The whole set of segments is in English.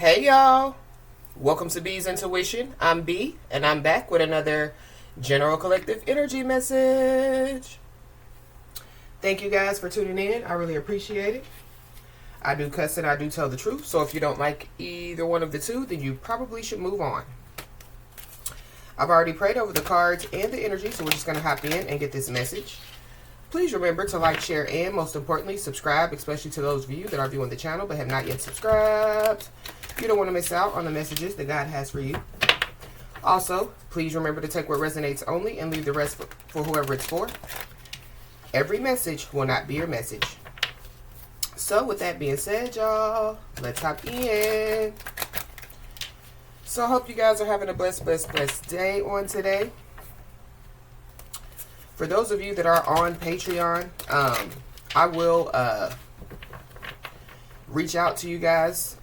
Hey y'all, welcome to B's Intuition. I'm B, and I'm back with another General Collective Energy message. Thank you guys for tuning in. I really appreciate it. I do cuss and I do tell the truth, so if you don't like either one of the two, then you probably should move on. I've already prayed over the cards and the energy, so we're just going to hop in and get this message. Please remember to like, share, and most importantly, subscribe, especially to those of you that are viewing the channel but have not yet subscribed. You don't want to miss out on the messages that God has for you. Also, please remember to take what resonates only and leave the rest for whoever it's for. Every message will not be your message. So with that being said, y'all, let's hop in. So I hope you guys are having a blessed day on today. For those of you that are on Patreon, I will reach out to you guys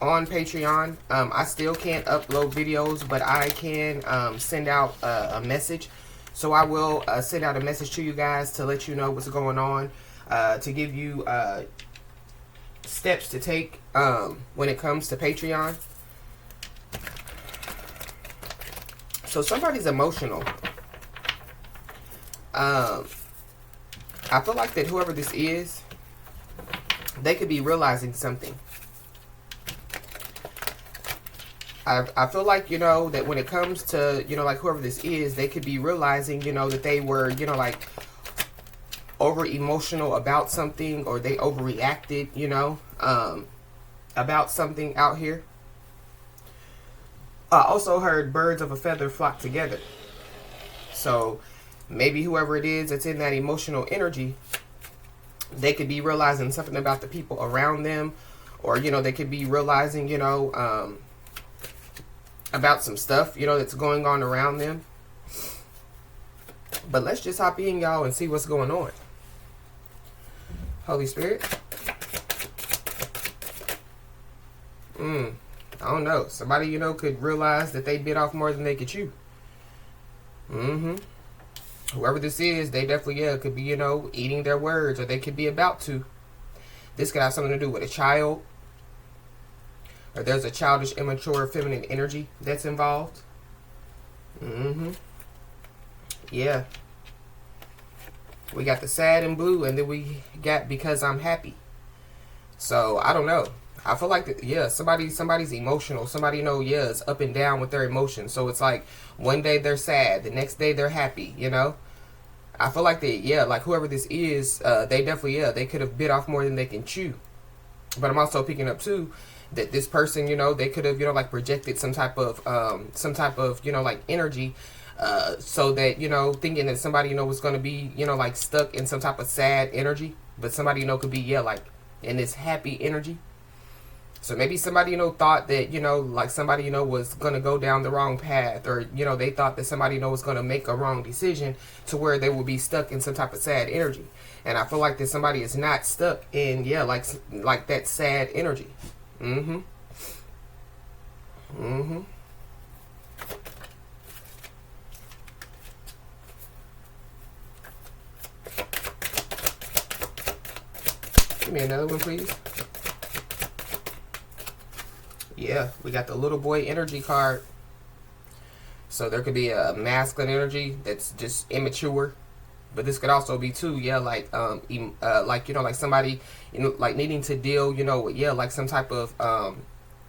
on Patreon. I still can't upload videos, but I can send out a message. So I will send out a message to you guys to let you know what's going on, to give you steps to take when it comes to Patreon. So somebody's emotional. I feel like that whoever this is, they could be realizing something. I feel like, that when it comes to, like whoever this is, they could be realizing, that they were, like over emotional about something, or they overreacted, about something out here. I also heard birds of a feather flock together. So maybe whoever it is that's in that emotional energy, they could be realizing something about the people around them, or, they could be realizing, about some stuff, that's going on around them. But let's just hop in, y'all, and see what's going on. Holy Spirit. I don't know. Somebody, could realize that they bit off more than they could chew. Whoever this is, they definitely, could be, eating their words, or they could be about to. This could have something to do with a child. Or there's a childish, immature, feminine energy that's involved. Yeah. We got the sad and blue, and then we got because I'm happy. So, I don't know. I feel like, somebody's emotional. Somebody, is up and down with their emotions. So, it's like, one day they're sad, the next day they're happy, I feel like like whoever this is, they definitely, they could have bit off more than they can chew. But I'm also picking up, too, that this person, they could have, like projected some type of, like energy, so that, thinking that somebody, was going to be, like stuck in some type of sad energy, but somebody, could be, like in this happy energy. So maybe somebody, thought that, like somebody, was going to go down the wrong path, or, they thought that somebody, was going to make a wrong decision to where they would be stuck in some type of sad energy. And I feel like that somebody is not stuck in, like that sad energy. Give me another one, please. Yeah, we got the little boy energy card. So there could be a masculine energy that's just immature. But this could also be too, like like somebody, like needing to deal, with, like some type of,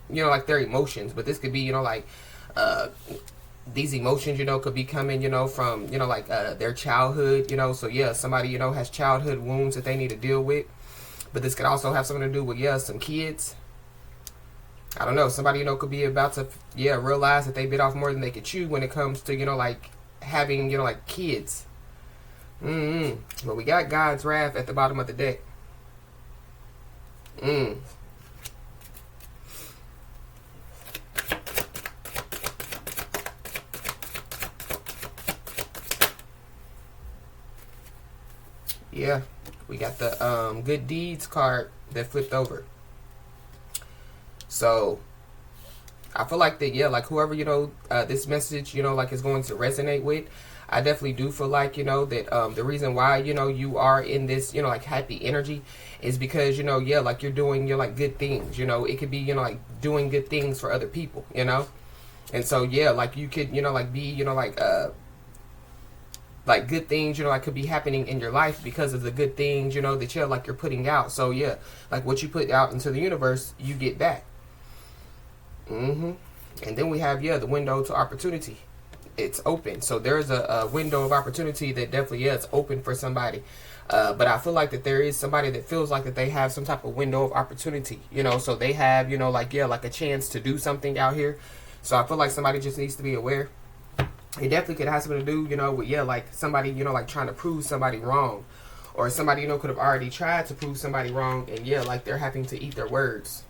like their emotions. But this could be, like, these emotions, could be coming, from, like, their childhood, So, somebody, has childhood wounds that they need to deal with. But this could also have something to do with, some kids. I don't know. Somebody, could be about to, realize that they bit off more than they could chew when it comes to, like, having, like, kids. But we got God's wrath at the bottom of the deck. Yeah, we got the good deeds card that flipped over. So I feel like that, yeah, like whoever, this message, like is going to resonate with, I definitely do feel like, that the reason why, you are in this, like happy energy is because, yeah, like you're doing, like good things, it could be, like doing good things for other people, and so, yeah, like you could, like be, like good things, like could be happening in your life because of the good things, that you're putting out. So, yeah, like what you put out into the universe, you get back. And then we have, yeah, the window to opportunity. It's open. So there's a window of opportunity that definitely, yeah, it's open for somebody. But I feel like that there is somebody that feels like that they have some type of window of opportunity, so they have, like, yeah, like a chance to do something out here. So I feel like somebody just needs to be aware. It definitely could have something to do, with, yeah, like somebody, like trying to prove somebody wrong. Or somebody, could have already tried to prove somebody wrong. And, yeah, like they're having to eat their words.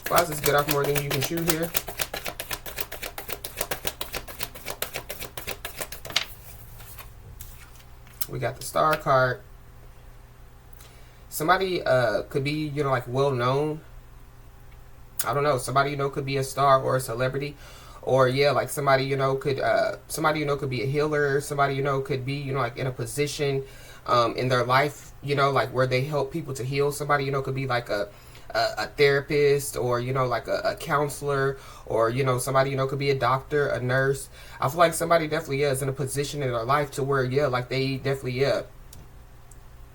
Why does this get off more than you can chew here? We got the star card. Somebody could be, like well known. I don't know. Somebody, could be a star or a celebrity. Or, yeah, like somebody, could be a healer. Somebody, could be, like in a position in their life, like where they help people to heal. Somebody, could be like a therapist, or, like a counselor, or, somebody, could be a doctor, a nurse. I feel like somebody definitely is in a position in their life to where, yeah, like they definitely,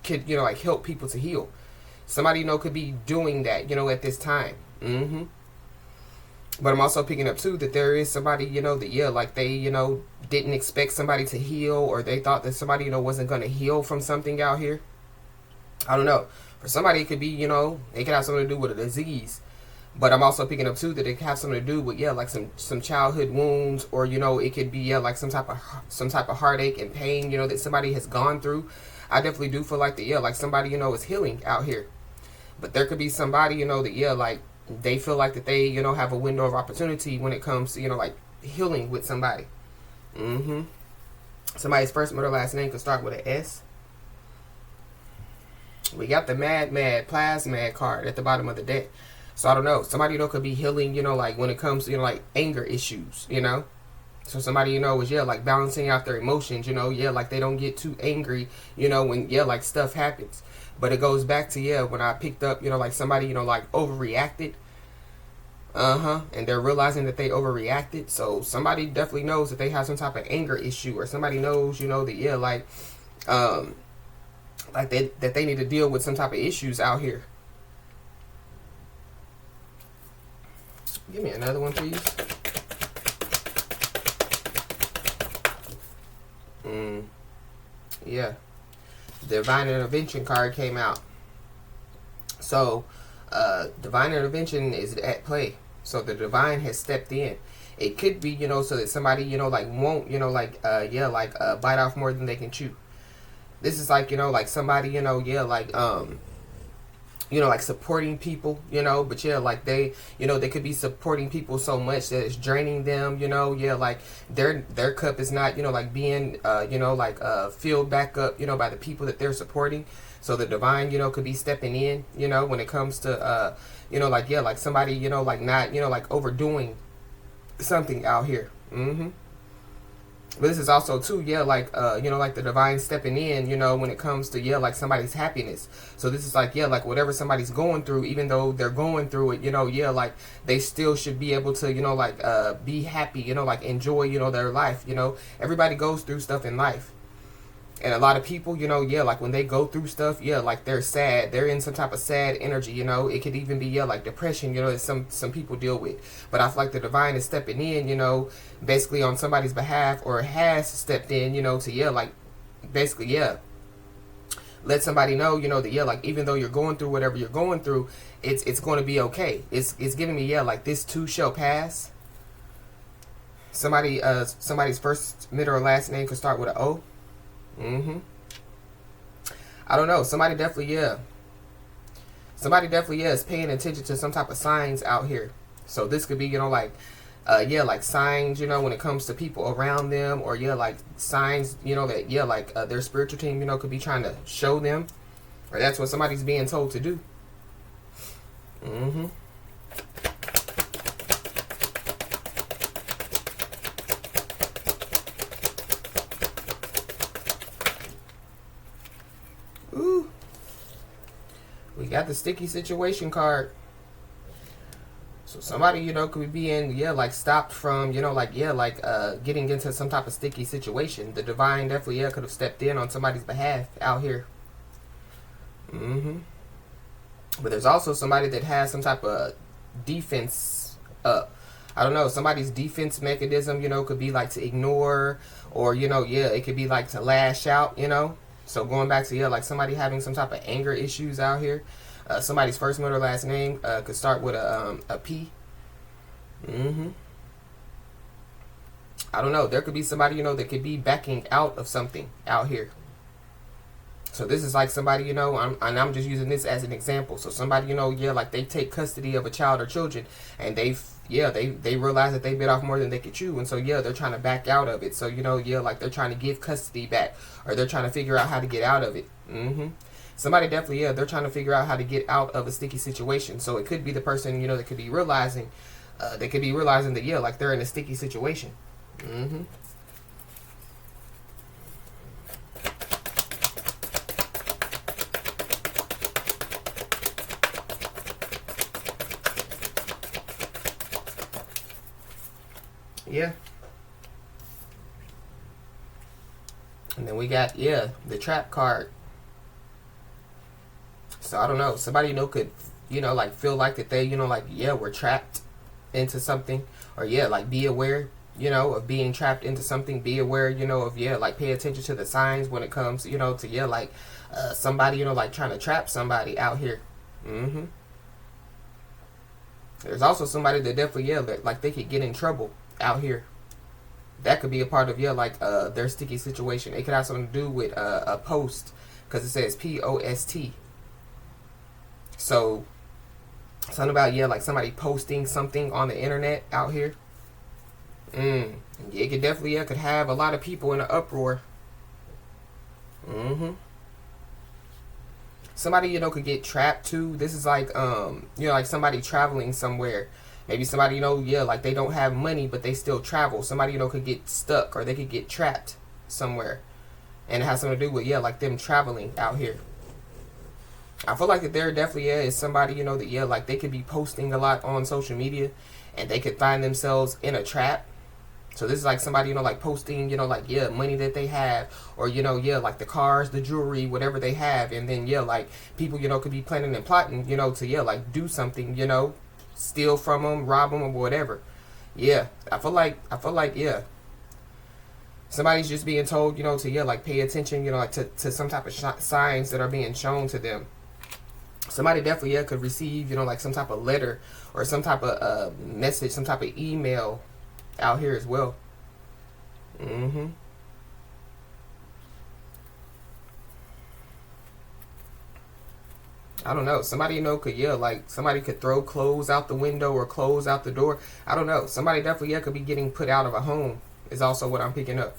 could, like help people to heal. Somebody, could be doing that, at this time. But I'm also picking up too that there is somebody, that, yeah, like they, didn't expect somebody to heal, or they thought that somebody, wasn't going to heal from something out here. I don't know. For somebody, it could be, it could have something to do with a disease. But I'm also picking up too that it could have something to do with, yeah, like some childhood wounds, or, it could be, yeah, like some type of heartache and pain, that somebody has gone through. I definitely do feel like that, yeah, like somebody, is healing out here. But there could be somebody, that, yeah, like they feel like that they, have a window of opportunity when it comes to, like healing with somebody. Somebody's first, middle, last name could start with an S. We got the Mad Plasmad card at the bottom of the deck. So I don't know. Somebody, could be healing, like when it comes to, like anger issues, So somebody, is, yeah, like balancing out their emotions, yeah, like they don't get too angry, when, yeah, like stuff happens. But it goes back to, yeah, when I picked up, like somebody, like overreacted. And they're realizing that they overreacted. So somebody definitely knows that they have some type of anger issue, or somebody knows, that, yeah, like they need to deal with some type of issues out here. Give me another one, please. Yeah. Divine Intervention card came out. So, divine intervention is at play. So the divine has stepped in. It could be, so that somebody, like won't, bite off more than they can chew. This is like, like somebody, yeah, like, like supporting people, but yeah, like they, they could be supporting people so much that it's draining them, yeah, like their cup is not, like being, filled back up, by the people that they're supporting. So the divine, could be stepping in, when it comes to, like, yeah, like somebody, like not, like overdoing something out here. But this is also too, yeah, like, like the divine stepping in, when it comes to, yeah, like somebody's happiness. So this is like, yeah, like whatever somebody's going through, even though they're going through it, yeah, like they still should be able to, like, be happy, like enjoy, their life, Everybody goes through stuff in life. And a lot of people, yeah, like when they go through stuff, yeah, like they're sad. They're in some type of sad energy, It could even be, yeah, like depression, that some people deal with. But I feel like the divine is stepping in, basically on somebody's behalf, or has stepped in, to, yeah, like basically, yeah, let somebody know, that, yeah, like even though you're going through whatever you're going through, it's going to be okay. It's giving me, yeah, like this too shall pass. Somebody's first, middle, or last name could start with an O. I don't know. Somebody definitely, yeah, is paying attention to some type of signs out here. So this could be, like, yeah, like signs, when it comes to people around them, or yeah, like signs, that yeah, like their spiritual team, could be trying to show them, or that's what somebody's being told to do. Mm-hmm. Ooh. We got the sticky situation card. So somebody, could be being, yeah, like stopped from, like, yeah, like getting into some type of sticky situation. The divine definitely, yeah, could have stepped in on somebody's behalf out here. Mm-hmm. But there's also somebody that has some type of defense up. I don't know, somebody's defense mechanism, could be like to ignore, or, yeah, it could be like to lash out, So going back to, yeah, like somebody having some type of anger issues out here. Somebody's first, middle, last name could start with a P. Mm-hmm. I don't know. There could be somebody, that could be backing out of something out here. So this is like somebody, I'm just using this as an example. So somebody, yeah, like they take custody of a child or children, and they realize that they bit off more than they could chew, and so yeah, they're trying to back out of it. So yeah, like they're trying to give custody back, or they're trying to figure out how to get out of it. Mm-hmm. Somebody definitely, yeah, they're trying to figure out how to get out of a sticky situation. So it could be the person, that could be realizing, that, yeah, like they're in a sticky situation. Mm-hmm. Yeah. And then we got, yeah, the trap card. So I don't know. Somebody, could, like feel like that they, like, yeah, we're trapped into something. Or yeah, like be aware, of being trapped into something. Be aware, of, yeah, like pay attention to the signs when it comes, to, yeah, like somebody, like trying to trap somebody out here. Mm-hmm. There's also somebody that definitely, yeah, that, like they could get in trouble out here. That could be a part of, yeah, like their sticky situation. It could have something to do with a post, because it says P-O-S-T. So something about, yeah, like somebody posting something on the internet out here. Yeah, it could definitely, yeah, could have a lot of people in an uproar. Mm-hmm. Somebody, could get trapped too. This is like, like somebody traveling somewhere. Maybe somebody, yeah, like they don't have money, but they still travel. Somebody, could get stuck, or they could get trapped somewhere. And it has something to do with, yeah, like them traveling out here. I feel like that there definitely, yeah, is somebody, that, yeah, like they could be posting a lot on social media, and they could find themselves in a trap. So this is like somebody, like posting, like, yeah, money that they have, or, yeah, like the cars, the jewelry, whatever they have. And then, yeah, like people, could be planning and plotting, to, yeah, like do something, steal from them, rob them, or whatever. Yeah, I feel like, yeah, somebody's just being told, to, yeah, like pay attention, like to some type of signs that are being shown to them. Somebody definitely, yeah, could receive, like some type of letter, or some type of message, some type of email out here as well. Mm-hmm. I don't know. Somebody, could, yeah, like somebody could throw clothes out the window or clothes out the door. I don't know. Somebody definitely, yeah, could be getting put out of a home is also what I'm picking up.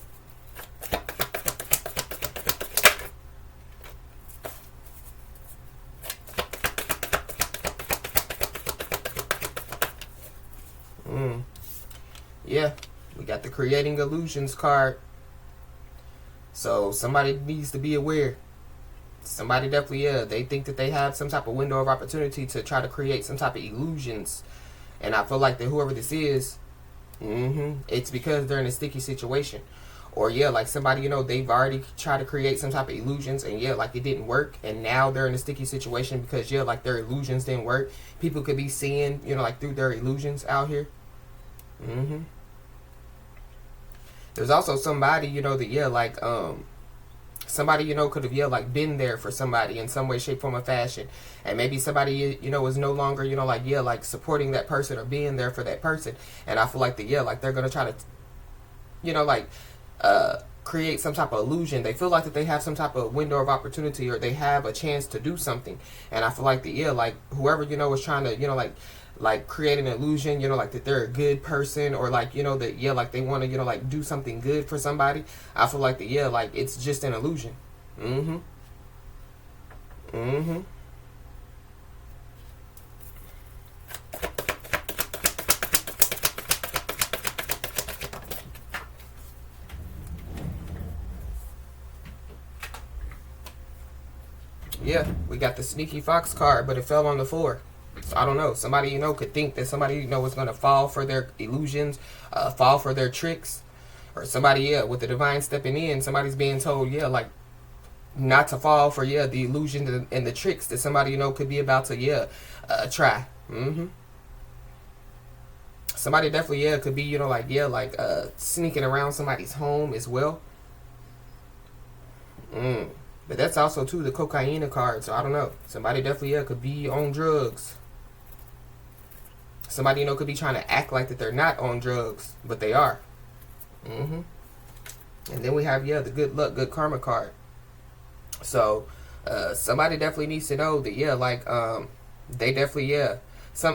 Yeah, we got the creating illusions card. So somebody needs to be aware. Somebody definitely, yeah, they think that they have some type of window of opportunity to try to create some type of illusions. And I feel like that whoever this is, it's because they're in a sticky situation. Or yeah, like somebody, they've already tried to create some type of illusions, and yeah, like it didn't work, and now they're in a sticky situation because, yeah, like their illusions didn't work. People could be seeing, like through their illusions out here. There's also somebody, that, yeah, like somebody, could have, yeah, like been there for somebody in some way, shape, form, or fashion. And maybe somebody, is no longer, like, yeah, like supporting that person or being there for that person. And I feel like that, yeah, like they're going to try to, like create some type of illusion. They feel like that they have some type of window of opportunity, or they have a chance to do something. And I feel like that, yeah, like whoever, is trying to, like create an illusion, like that they're a good person, or like, that, yeah, like they want to, like do something good for somebody. I feel like that, yeah, like it's just an illusion. Yeah, we got the sneaky fox card, but it fell on the floor. So I don't know. Somebody, could think that somebody, is going to fall for their illusions, fall for their tricks. Or somebody, yeah, with the divine stepping in, somebody's being told, yeah, like, not to fall for, yeah, the illusion and the tricks that somebody, could be about to, yeah, try. Somebody definitely, yeah, could be, like sneaking around somebody's home as well. But that's also, too, the cocaine card. So I don't know. Somebody definitely, yeah, could be on drugs. Somebody, could be trying to act like that they're not on drugs, but they are. And then we have, yeah, the good luck, good karma card. So somebody definitely needs to know that, yeah, like they definitely, yeah,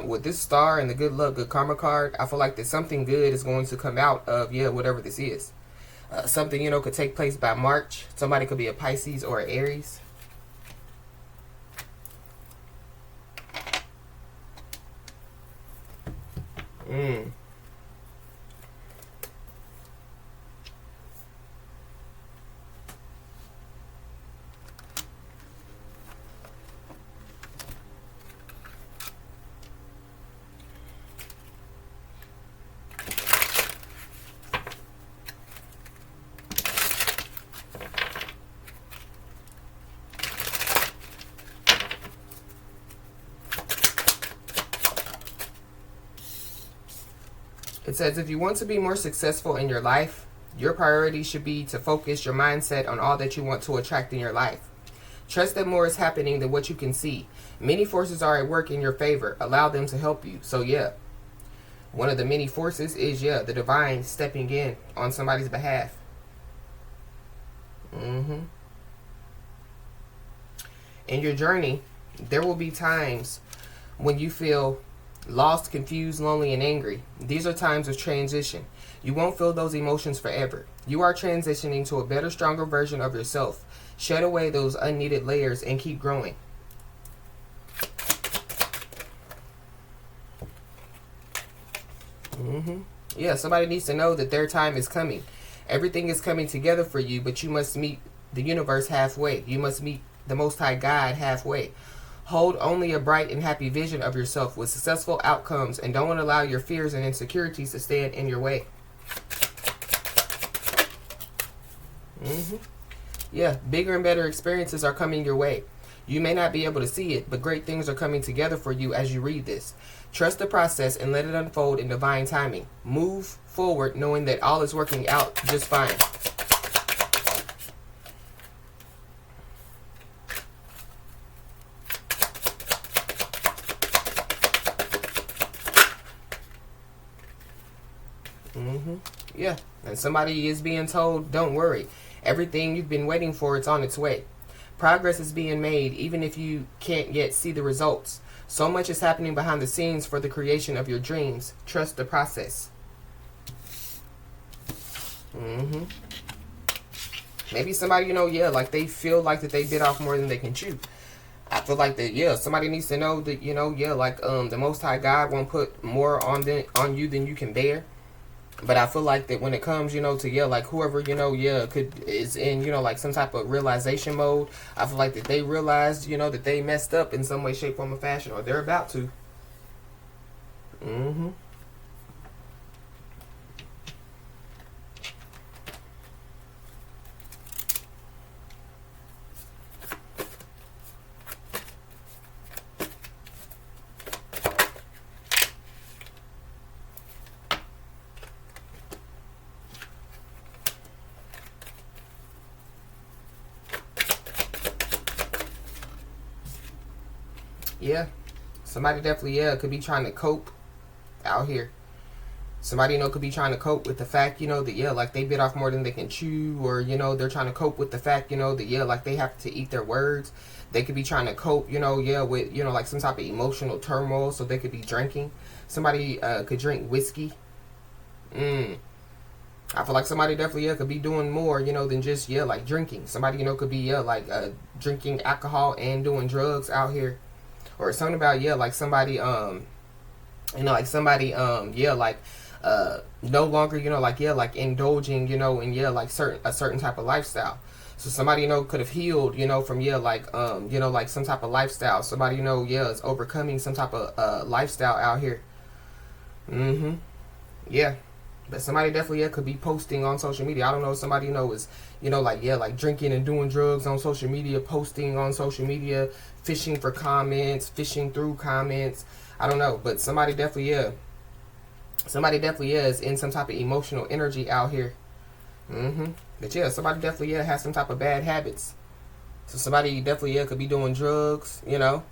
with this star and the good luck, good karma card, I feel like that something good is going to come out of, yeah, whatever this is. Something, could take place by March. Somebody could be a Pisces or an Aries. It says, if you want to be more successful in your life, your priority should be to focus your mindset on all that you want to attract in your life. Trust that more is happening than what you can see. Many forces are at work in your favor. Allow them to help you. So, yeah, one of the many forces is, yeah, the divine stepping in on somebody's behalf. In your journey, there will be times when you feel lost, confused, lonely, and angry. These are times of transition. You won't feel those emotions forever. You are transitioning to a better, stronger version of yourself. Shed away those unneeded layers and keep growing. Yeah, somebody needs to know that their time is coming. Everything is coming together for you, but you must meet the universe halfway. You must meet the Most High God halfway. Hold only a bright and happy vision of yourself with successful outcomes, and don't allow your fears and insecurities to stand in your way. Yeah, bigger and better experiences are coming your way. You may not be able to see it, but great things are coming together for you as you read this. Trust the process and let it unfold in divine timing. Move forward knowing that all is working out just fine. Yeah, and somebody is being told, don't worry. Everything you've been waiting for, it's on its way. Progress is being made even if you can't yet see the results. So much is happening behind the scenes for the creation of your dreams. Trust the process. Maybe somebody, yeah, like they feel like that they bit off more than they can chew. I feel like that, yeah, somebody needs to know that, yeah, like the Most High God won't put more on you than you can bear. But I feel like that when it comes, to, yeah, like whoever, yeah, is in, like some type of realization mode, I feel like that they realized, that they messed up in some way, shape, form, or fashion, or they're about to. Yeah, somebody definitely, yeah, could be trying to cope out here. Somebody, you know, could be trying to cope with the fact, you know, that, yeah, like they bit off more than they can chew, or, you know, they're trying to cope with the fact, you know, that, yeah, like they have to eat their words. They could be trying to cope, you know, yeah, with, you know, like some type of emotional turmoil, so they could be drinking. Somebody could drink whiskey. I feel like somebody definitely, yeah, could be doing more, you know, than just, yeah, like drinking. Somebody, you know, could be, yeah, like drinking alcohol and doing drugs out here. Or something about, yeah, like somebody, you know, like somebody, yeah, like, no longer, you know, like, yeah, like indulging, you know, in, yeah, like a certain type of lifestyle. So somebody, you know, could have healed, you know, from, yeah, like, you know, like some type of lifestyle. Somebody, you know, yeah, is overcoming some type of lifestyle out here. Yeah. But somebody definitely, yeah, could be posting on social media. I don't know if somebody, you know, is, you know, like, yeah, like drinking and doing drugs on social media, posting on social media, fishing for comments, fishing through comments. I don't know. But somebody definitely, yeah. Somebody definitely, yeah, is in some type of emotional energy out here. But yeah, somebody definitely, yeah, has some type of bad habits. So somebody definitely, yeah, could be doing drugs, you know.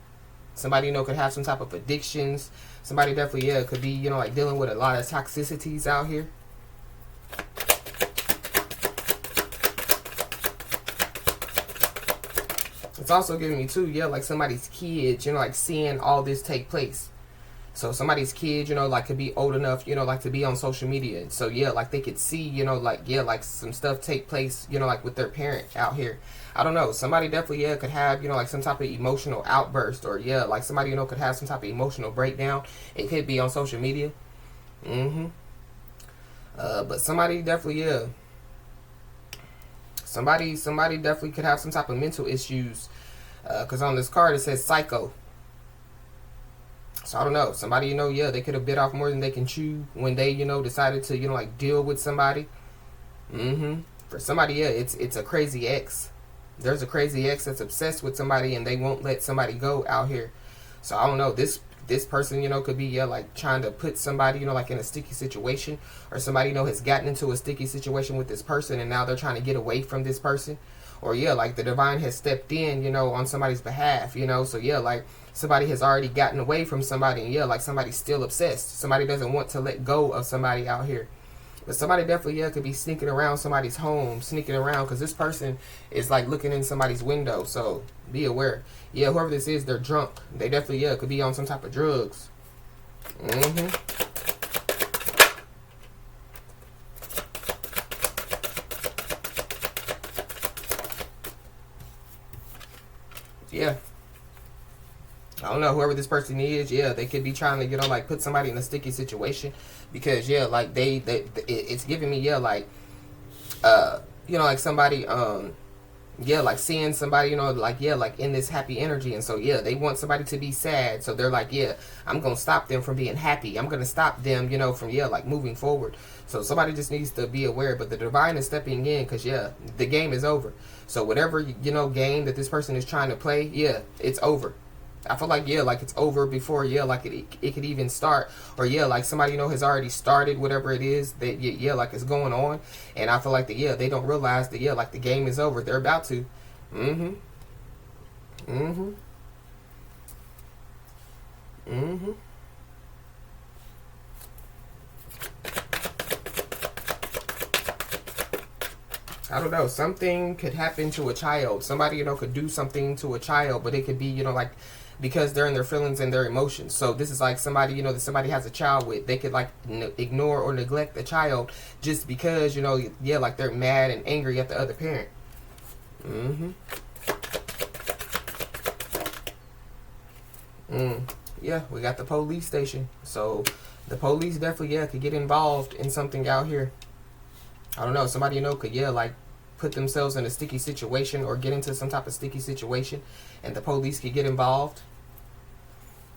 Somebody, you know, could have some type of addictions. Somebody definitely, yeah, could be, you know, like dealing with a lot of toxicities out here. It's also giving me too, yeah, like somebody's kids, you know, like seeing all this take place. So somebody's kid, you know, like could be old enough, you know, like to be on social media. So yeah, like they could see, you know, like, yeah, like some stuff take place, you know, like with their parent out here. I don't know. Somebody definitely, yeah, could have, you know, like some type of emotional outburst, or yeah, like somebody, you know, could have some type of emotional breakdown. It could be on social media. But somebody definitely, yeah. Somebody definitely could have some type of mental issues. Because on this card it says psycho. So I don't know. Somebody, you know, yeah, they could have bit off more than they can chew when they, you know, decided to, you know, like deal with somebody. For somebody, yeah, it's a crazy ex. There's a crazy ex that's obsessed with somebody and they won't let somebody go out here. So I don't know. This person, you know, could be, yeah, like trying to put somebody, you know, like in a sticky situation, or somebody, you know, has gotten into a sticky situation with this person and now they're trying to get away from this person. Or yeah, like the divine has stepped in, you know, on somebody's behalf, you know. So yeah, like somebody has already gotten away from somebody, and yeah, like somebody's still obsessed. Somebody doesn't want to let go of somebody out here. But somebody definitely, yeah, could be sneaking around somebody's home, sneaking around, because this person is like looking in somebody's window. So be aware. Yeah, whoever this is, they're drunk. They definitely, yeah, could be on some type of drugs. Yeah. I don't know, whoever this person is, yeah, they could be trying to, you know, like put somebody in a sticky situation, because yeah, like it's giving me, yeah, like you know, like somebody yeah, like seeing somebody, you know, like, yeah, like in this happy energy, and so yeah, they want somebody to be sad, so they're like, yeah, I'm gonna stop them from being happy, I'm gonna stop them, you know, from, yeah, like moving forward. So somebody just needs to be aware. But the divine is stepping in, because yeah, the game is over. So whatever, you know, game that this person is trying to play, yeah, it's over. I feel like, yeah, like it's over before, yeah, like it could even start. Or yeah, like somebody, you know, has already started whatever it is that, yeah, like it's going on. And I feel like that, yeah, they don't realize that, yeah, like the game is over. They're about to. I don't know. Something could happen to a child. Somebody, you know, could do something to a child, but it could be, you know, like because they're in their feelings and their emotions. So this is like somebody, you know, that somebody has a child with. They could like ignore or neglect the child just because, you know, yeah, like they're mad and angry at the other parent. Yeah, we got the police station. So the police definitely, yeah, could get involved in something out here. I don't know. Somebody, you know, could, yeah, like put themselves in a sticky situation or get into some type of sticky situation, and the police could get involved.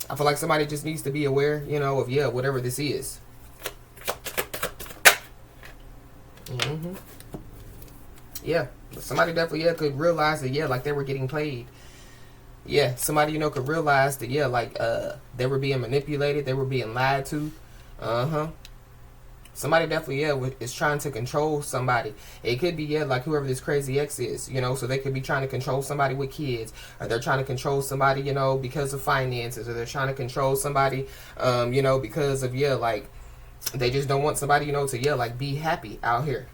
I feel like somebody just needs to be aware, you know, of, yeah, whatever this is. Yeah, somebody definitely, yeah, could realize that, yeah, like they were getting played. Yeah, somebody, you know, could realize that, yeah, like they were being manipulated, they were being lied to. Somebody definitely, yeah, is trying to control somebody. It could be, yeah, like whoever this crazy ex is, you know, so they could be trying to control somebody with kids, or they're trying to control somebody, you know, because of finances, or they're trying to control somebody, you know, because of, yeah, like, They just don't want somebody, you know, to, yeah, like, be happy out here.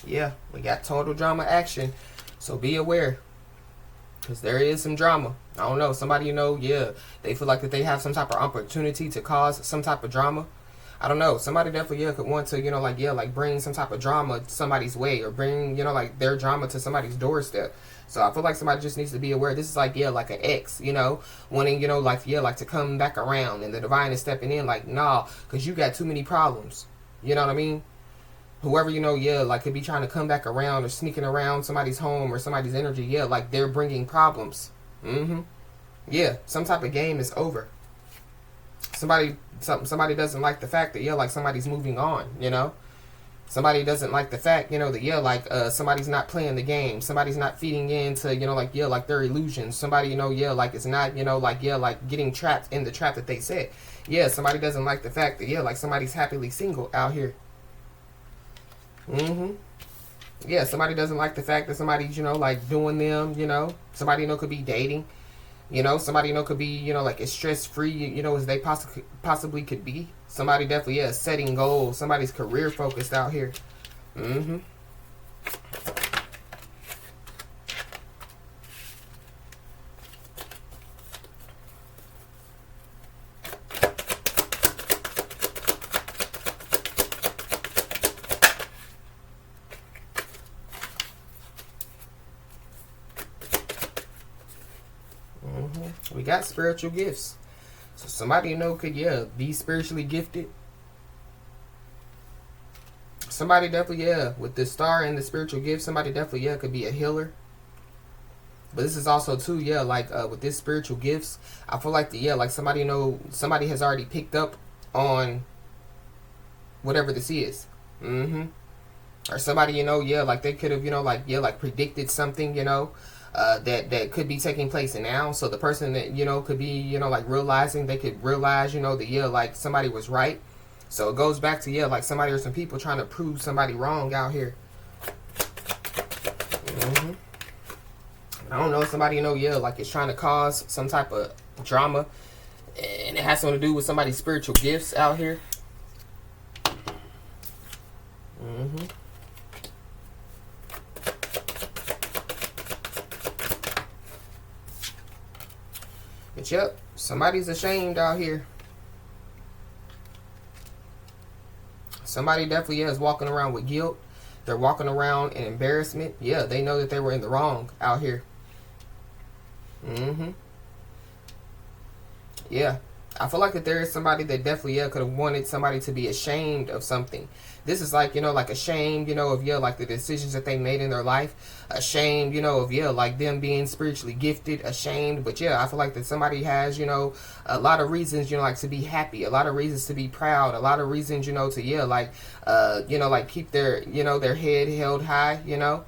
Yeah, we got total drama action. So be aware. Because there is some drama. I don't know. Somebody, you know, yeah, they feel like that they have some type of opportunity to cause some type of drama. I don't know. Somebody definitely, yeah, could want to, you know, like, yeah, like bring some type of drama somebody's way, or bring, you know, like their drama to somebody's doorstep. So I feel like somebody just needs to be aware. This is like, yeah, like an ex, you know, wanting, you know, like, yeah, like to come back around, and the divine is stepping in like, nah, because you got too many problems. You know what I mean? Whoever, you know, yeah, like could be trying to come back around or sneaking around somebody's home or somebody's energy. Yeah, like they're bringing problems. Yeah, some type of game is over. Somebody doesn't like the fact that, yeah, like somebody's moving on, you know. Somebody doesn't like the fact, you know, that, yeah, like somebody's not playing the game. Somebody's not feeding into, you know, like, yeah, like their illusions. Somebody, you know, yeah, like it's not, you know, like, yeah, like getting trapped in the trap that they set. Yeah, somebody doesn't like the fact that, yeah, like somebody's happily single out here. Yeah, somebody doesn't like the fact that somebody's, you know, like doing them, you know. Somebody, you know, could be dating. You know, somebody, you know, could be, you know, like as stress-free, you know, as they possibly could be. Somebody definitely, yeah, setting goals. Somebody's career-focused out here. We got spiritual gifts. So somebody, you know, could, yeah, be spiritually gifted. Somebody definitely, yeah, with the star and the spiritual gift, somebody definitely, yeah, could be a healer. But this is also too, yeah, like with this spiritual gifts, I feel like yeah, like somebody, you know, somebody has already picked up on whatever this is. Or somebody, you know, yeah, like they could have, you know, like, yeah, like predicted something, you know, that could be taking place now. So the person that, you know, could be, you know, like realizing, they could realize, you know, that, yeah, like somebody was right. So it goes back to, yeah, like somebody or some people trying to prove somebody wrong out here. I don't know, somebody, you know, yeah, like it's trying to cause some type of drama, and it has something to do with somebody's spiritual gifts out here. But yep, somebody's ashamed out here. Somebody definitely is walking around with guilt. They're walking around in embarrassment. Yeah, they know that they were in the wrong out here. Yeah. I feel like that there is somebody that definitely, yeah, could have wanted somebody to be ashamed of something. This is like, you know, like ashamed, you know, of, yeah, like the decisions that they made in their life. Ashamed, you know, of, yeah, like them being spiritually gifted. Ashamed. But yeah, I feel like that somebody has, you know, a lot of reasons, you know, like to be happy. A lot of reasons to be proud. A lot of reasons, you know, to, yeah, like, you know, like keep their, you know, their head held high, you know.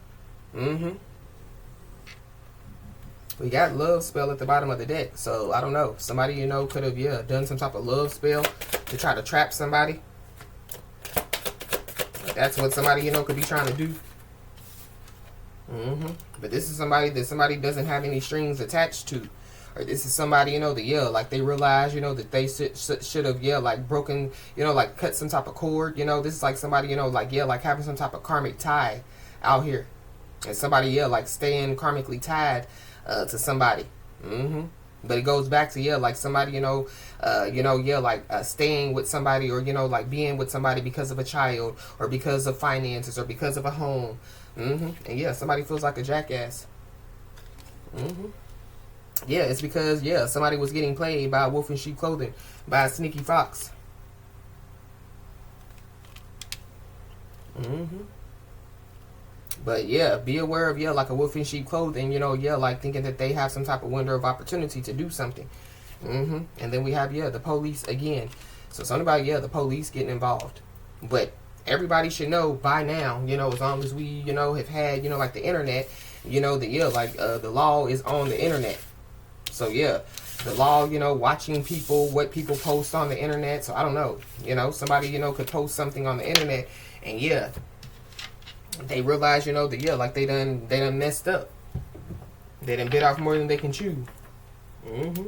We got love spell at the bottom of the deck. So, I don't know. Somebody, you know, could have, yeah, done some type of love spell to try to trap somebody. That's what somebody, you know, could be trying to do. But this is somebody that somebody doesn't have any strings attached to. Or this is somebody, you know, that, yeah, like they realize, you know, that they should have, yeah, like broken, you know, like cut some type of cord. You know, this is like somebody, you know, like, yeah, like having some type of karmic tie out here. And somebody, yeah, like staying karmically tied to somebody. But it goes back to, yeah, like somebody, you know, yeah, like staying with somebody, or, you know, like being with somebody because of a child, or because of finances, or because of a home. And yeah, somebody feels like a jackass. Yeah, it's because, yeah, somebody was getting played by a wolf in sheep clothing, by a sneaky fox. But yeah, be aware of, yeah, like a wolf in sheep clothing, you know, yeah, like thinking that they have some type of window of opportunity to do something. And then we have, yeah, the police again. So something about, yeah, the police getting involved. But everybody should know by now, you know, as long as we, you know, have had, you know, like the internet, you know, that, yeah, like the law is on the internet. So yeah, the law, you know, watching people, what people post on the internet. So I don't know, you know, somebody, you know, could post something on the internet, and yeah, they realize, you know, that, yeah, like they done messed up. They done bit off more than they can chew. Mm-hmm.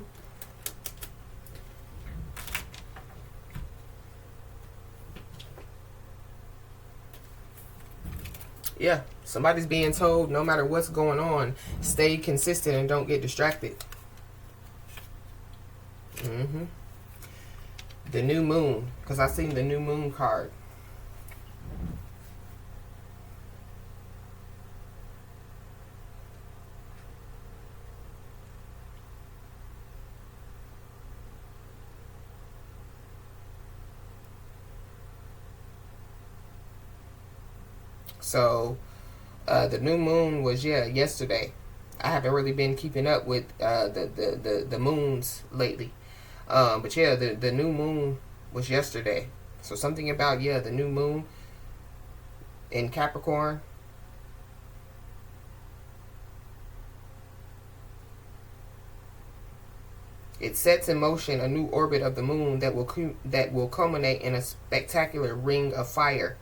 Yeah, somebody's being told no matter what's going on, stay consistent and don't get distracted. Mm-hmm. The new moon, because I seen the new moon card. So, the new moon was yesterday. I haven't really been keeping up with the moons lately. But yeah, the new moon was yesterday. So something about the new moon in Capricorn. It sets in motion a new orbit of the moon that will culminate in a spectacular ring of fire.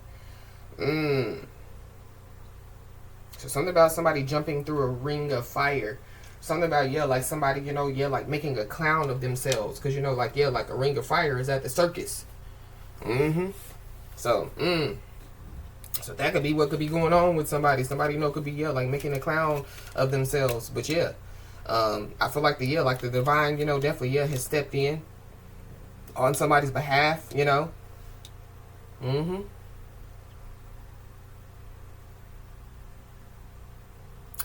So something about somebody jumping through a ring of fire. Something about like somebody like making a clown of themselves, because like like a ring of fire is at the circus. So so that could be what could be going on with somebody. Somebody could be like making a clown of themselves. But I feel like the divine definitely has stepped in on somebody's behalf.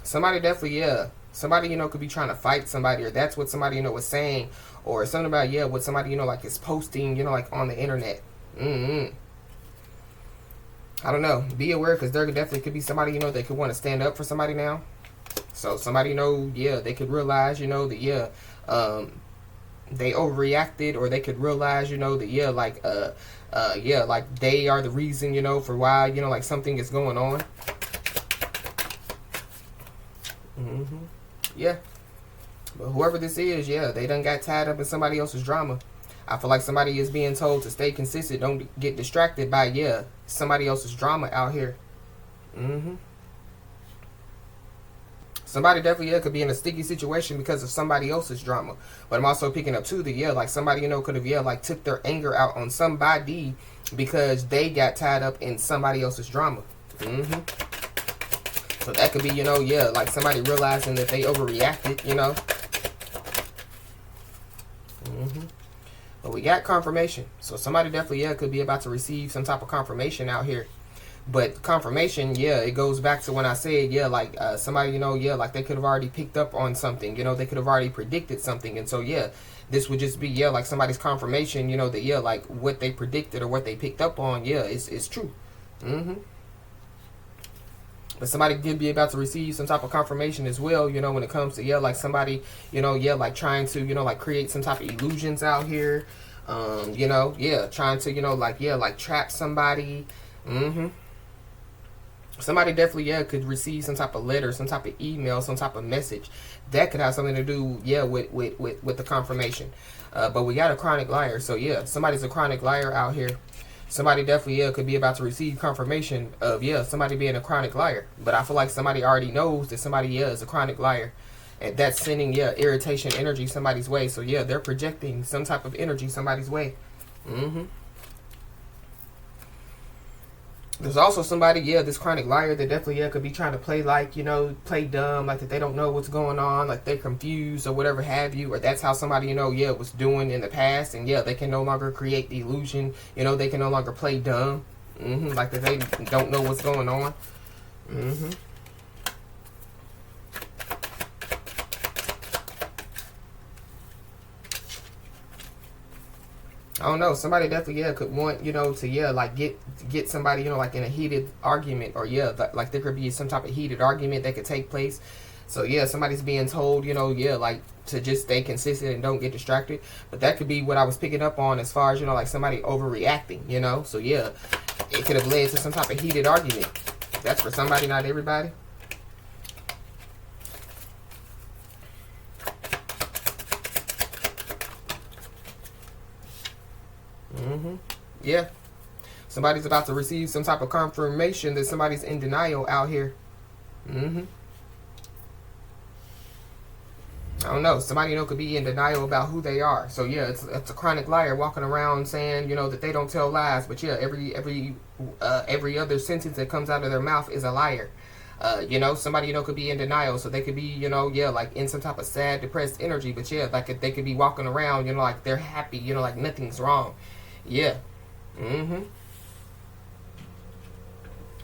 Somebody definitely somebody could be trying to fight somebody, or that's what somebody was saying, or something about what somebody like is posting like on the internet. I don't know. Be aware, because there definitely could be somebody that could want to stand up for somebody now. So somebody they could realize that they overreacted, or they could realize that like they are the reason for why like something is going on. Yeah. But whoever this is, they done got tied up in somebody else's drama. I feel like somebody is being told to stay consistent, don't get distracted by somebody else's drama out here. Somebody definitely could be in a sticky situation because of somebody else's drama. But I'm also picking up too that like somebody could have like took their anger out on somebody because they got tied up in somebody else's drama. So that could be like somebody realizing that they overreacted. But we got confirmation. So somebody definitely could be about to receive some type of confirmation out here. But confirmation, it goes back to when I said, like somebody, like they could have already picked up on something, they could have already predicted something. And so, this would just be, like somebody's confirmation, that, like what they predicted or what they picked up on, is true. But somebody could be about to receive some type of confirmation as well, when it comes to, like somebody, like trying to, like create some type of illusions out here. Trying to, like trap somebody. Somebody definitely could receive some type of letter, some type of email, some type of message that could have something to do with the confirmation. But we got a chronic liar, so somebody's a chronic liar out here. Somebody definitely could be about to receive confirmation of somebody being a chronic liar. But I feel like somebody already knows that somebody is a chronic liar, and that's sending irritation energy somebody's way. So they're projecting some type of energy somebody's way. There's also somebody, this chronic liar that definitely could be trying to play like, play dumb, like that they don't know what's going on, like they're confused or whatever have you, or that's how somebody, was doing in the past, and they can no longer create the illusion, they can no longer play dumb, like that they don't know what's going on. I don't know. Somebody definitely could want to like get somebody like in a heated argument, or like there could be some type of heated argument that could take place. So somebody's being told like to just stay consistent and don't get distracted. But that could be what I was picking up on as far as like somebody overreacting. So it could have led to some type of heated argument. That's for somebody, not everybody. Somebody's about to receive some type of confirmation that somebody's in denial out here. I don't know. Somebody, could be in denial about who they are. So yeah, it's a chronic liar walking around saying, that they don't tell lies. But yeah, every other sentence that comes out of their mouth is a liar. Somebody, could be in denial. So they could be, yeah, like in some type of sad, depressed energy. But yeah, like they could be walking around, like they're happy, like nothing's wrong. Yeah.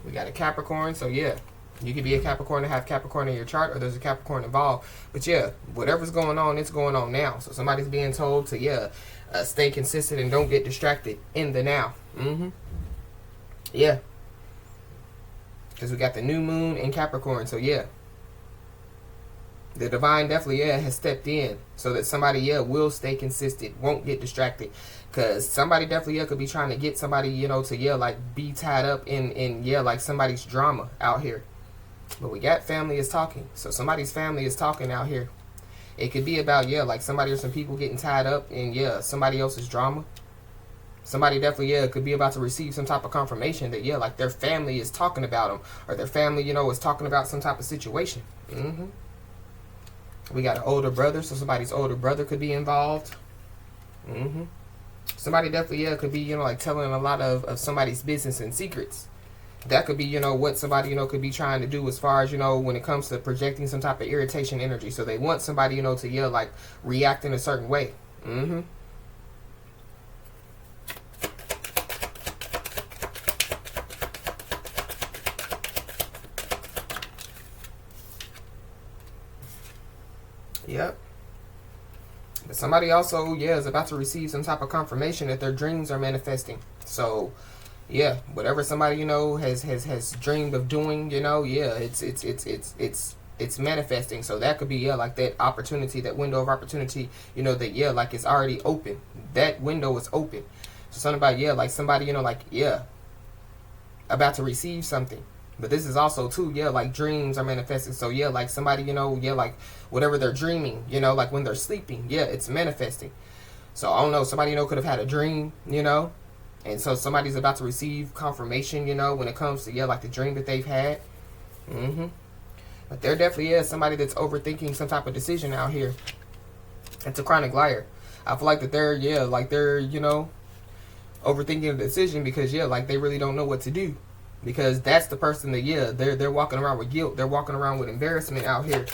We got a Capricorn. So yeah. You could be a Capricorn and have Capricorn in your chart, or there's a Capricorn involved. But yeah, whatever's going on, it's going on now. So somebody's being told to, yeah, stay consistent and don't get distracted in the now. Yeah. Because we got the new moon in Capricorn. So yeah. The divine definitely, yeah, has stepped in so that somebody, yeah, will stay consistent, won't get distracted. Because somebody definitely, yeah, could be trying to get somebody, to, yeah, like be tied up in, yeah, like somebody's drama out here. But we got family is talking. So somebody's family is talking out here. It could be about, yeah, like somebody or some people getting tied up in, yeah, somebody else's drama. Somebody definitely, yeah, could be about to receive some type of confirmation that, yeah, like their family is talking about them. Or their family, is talking about some type of situation. We got an older brother. So somebody's older brother could be involved. Somebody definitely, yeah, could be, like telling a lot of somebody's business and secrets. That could be, what somebody, could be trying to do as far as, when it comes to projecting some type of irritation energy. So they want somebody, to, yeah, like react in a certain way. Yep. But somebody also, yeah, is about to receive some type of confirmation that their dreams are manifesting. So yeah, whatever somebody has dreamed of doing, yeah, it's manifesting. So that could be, yeah, like that opportunity, that window of opportunity, that, yeah, like it's already open. That window is open. So something about, yeah, like somebody, like, yeah, about to receive something. But this is also too, yeah, like dreams are manifesting. So yeah, like somebody, yeah, like whatever they're dreaming, like when they're sleeping, yeah, it's manifesting. So I don't know, somebody, could have had a dream, and so somebody's about to receive confirmation, when it comes to, yeah, like the dream that they've had. But there definitely is somebody that's overthinking some type of decision out here. It's a chronic liar. I feel like that they're, yeah, like they're, overthinking a decision because, yeah, like they really don't know what to do. Because that's the person that, yeah, they're walking around with guilt. They're walking around with embarrassment out here.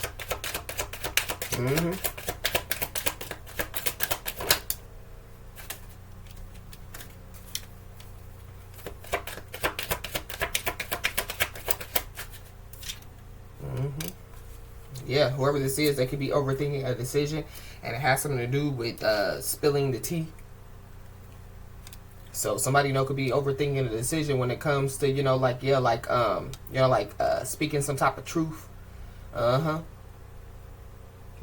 Yeah, whoever this is, they could be overthinking a decision, and it has something to do with spilling the tea. So somebody, could be overthinking a decision when it comes to, like, yeah, like, speaking some type of truth. But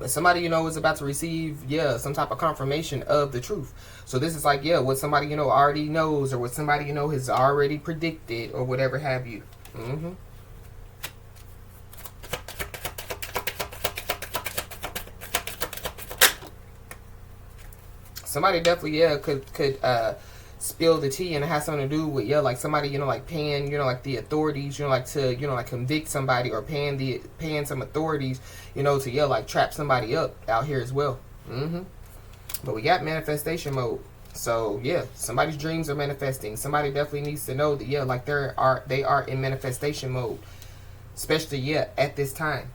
somebody, is about to receive, yeah, some type of confirmation of the truth. So this is like, yeah, what somebody, already knows, or what somebody, has already predicted, or whatever have you. Somebody definitely, yeah, could spill the tea, and it has something to do with, yeah, like somebody, like paying, like the authorities, like to, like convict somebody, or paying some authorities, to, yeah, like trap somebody up out here as well. But we got manifestation mode. So yeah, somebody's dreams are manifesting. Somebody definitely needs to know that, yeah, like they are in manifestation mode, especially, yeah, at this time.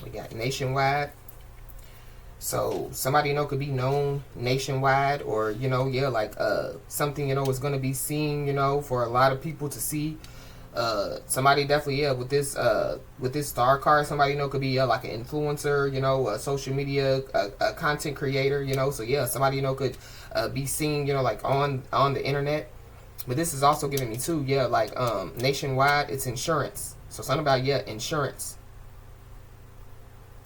We got nationwide. So somebody, could be known nationwide, or, yeah, like something, is going to be seen, for a lot of people to see. Somebody definitely, yeah, with this star card, somebody, could be, yeah, like an influencer, a social media, a content creator, so yeah, somebody, could be seen, like on the internet. But this is also giving me too, yeah, like nationwide, it's insurance. So something about, yeah, insurance.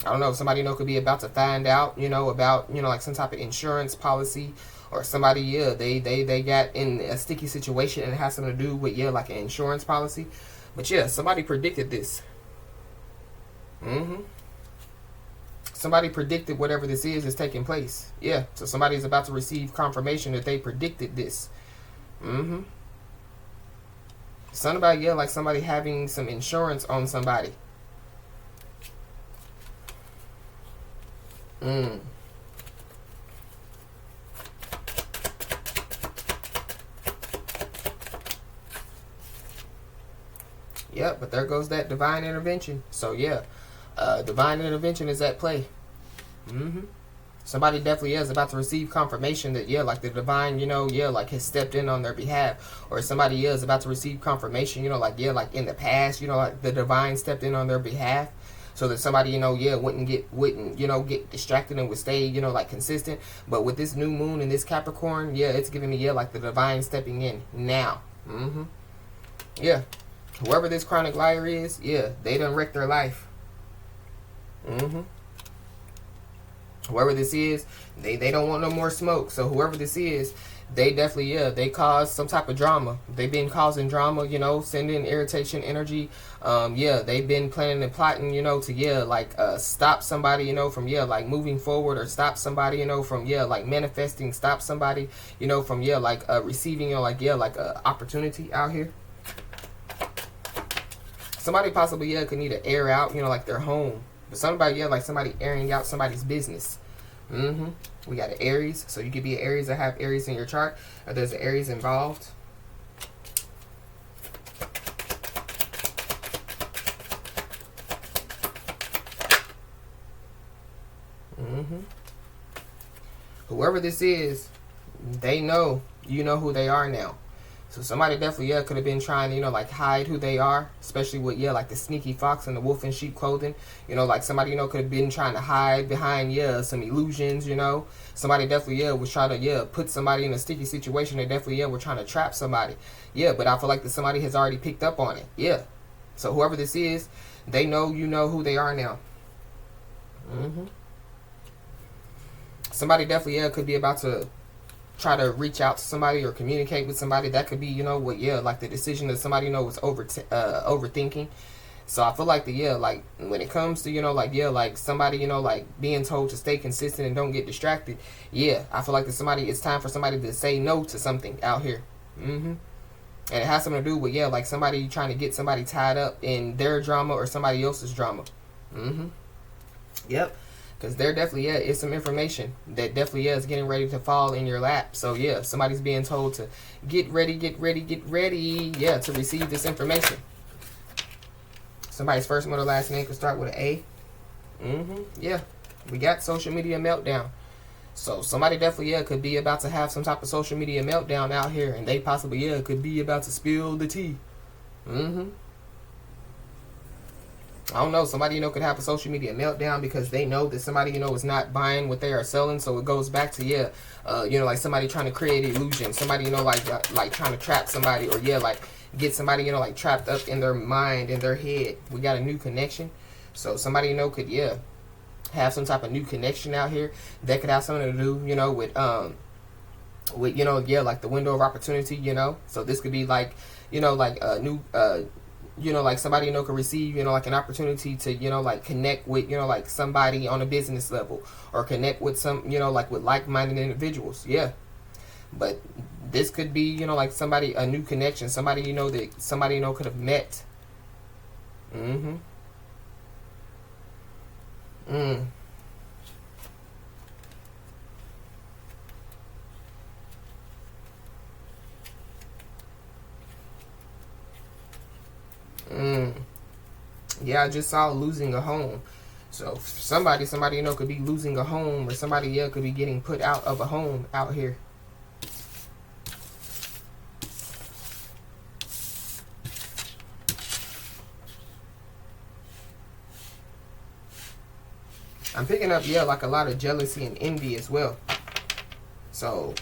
I don't know, somebody, could be about to find out, about, like some type of insurance policy, or somebody, yeah, they got in a sticky situation and it has something to do with, yeah, like an insurance policy. But yeah, somebody predicted this. Somebody predicted whatever this is taking place. Yeah, so somebody's about to receive confirmation that they predicted this. Mm-hmm. Something about, yeah, like somebody having some insurance on somebody. Mm. Yep, but there goes that divine intervention. So yeah, divine intervention is at play. Mm-hmm. Somebody definitely is about to receive confirmation that, yeah, like the divine, yeah, like has stepped in on their behalf. Or somebody is about to receive confirmation, like, yeah, like in the past, like the divine stepped in on their behalf. So that somebody, yeah, wouldn't get distracted and would stay, like consistent. But with this new moon and this Capricorn, yeah, it's giving me, yeah, like the divine stepping in now. Mm-hmm. Yeah. Whoever this chronic liar is, yeah, they done wrecked their life. Mm-hmm. Whoever this is, they don't want no more smoke. So whoever this is, they definitely, yeah, they cause some type of drama. They've been causing drama, sending irritation, energy. Yeah, they've been planning and plotting, to, yeah, like stop somebody, from, yeah, like moving forward, or stop somebody, from, yeah, like manifesting, stop somebody, from, yeah, like receiving, like, yeah, like opportunity out here. Somebody possibly, yeah, could need to air out, like their home. But somebody, yeah, like somebody airing out somebody's business. Mm-hmm. We got an Aries. So you could be an Aries or have Aries in your chart. Or there's an Aries involved. Mm-hmm. Whoever this is, they know, you know who they are now. So somebody definitely, yeah, could have been trying to, like hide who they are, especially with, yeah, like the sneaky fox and the wolf in sheep clothing. Like somebody, could have been trying to hide behind, yeah, some illusions, Somebody definitely, yeah, was trying to, yeah, put somebody in a sticky situation. They definitely, yeah, were trying to trap somebody. Yeah, but I feel like that somebody has already picked up on it. Yeah. So whoever this is, they know, you know who they are now. Mm-hmm. Somebody definitely, yeah, could be about to try to reach out to somebody or communicate with somebody. That could be, what, yeah, like the decision that somebody, was overthinking. So I feel like like when it comes to, like, yeah, like somebody, like being told to stay consistent and don't get distracted. Yeah, I feel like it's time for somebody to say no to something out here. Mm-hmm. And it has something to do with, yeah, like somebody trying to get somebody tied up in their drama or somebody else's drama. Mm-hmm. Yep. Because there definitely, yeah, is some information that definitely, yeah, is getting ready to fall in your lap. So, yeah, somebody's being told to get ready, yeah, to receive this information. Somebody's first, middle, last name could start with an A. Mm-hmm, yeah. We got social media meltdown. So, somebody definitely, yeah, could be about to have some type of social media meltdown out here. And they possibly, yeah, could be about to spill the tea. Mm-hmm. I don't know, somebody, could have a social media meltdown because they know that somebody, is not buying what they are selling. So it goes back to, yeah, like somebody trying to create illusion. Somebody, like trying to trap somebody, or, yeah, like get somebody, like trapped up in their mind, in their head. We got a new connection. So somebody, could, yeah, have some type of new connection out here that could have something to do, with, yeah, like the window of opportunity, So this could be like, like a new, like somebody, could receive, like an opportunity to, like connect with, like somebody on a business level, or connect with some, like with like-minded individuals. Yeah. But this could be, like somebody, a new connection, somebody, that somebody, could have met. Mm-hmm. Mm. Mm. Yeah, I just saw losing a home. So somebody, could be losing a home, or somebody, yeah, could be getting put out of a home out here. I'm picking up, yeah, like a lot of jealousy and envy as well. So,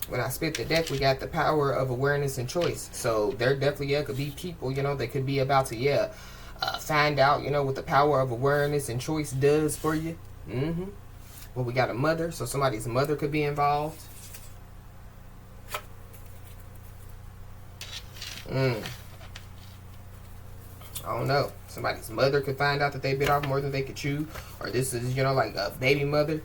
when I spit the deck, we got the power of awareness and choice. So there definitely, yeah, could be people, that could be about to, yeah, find out, what the power of awareness and choice does for you. Mm-hmm. Well, we got a mother, so somebody's mother could be involved. I don't know. Somebody's mother could find out that they bit off more than they could chew. Or this is, you know, like a baby mother.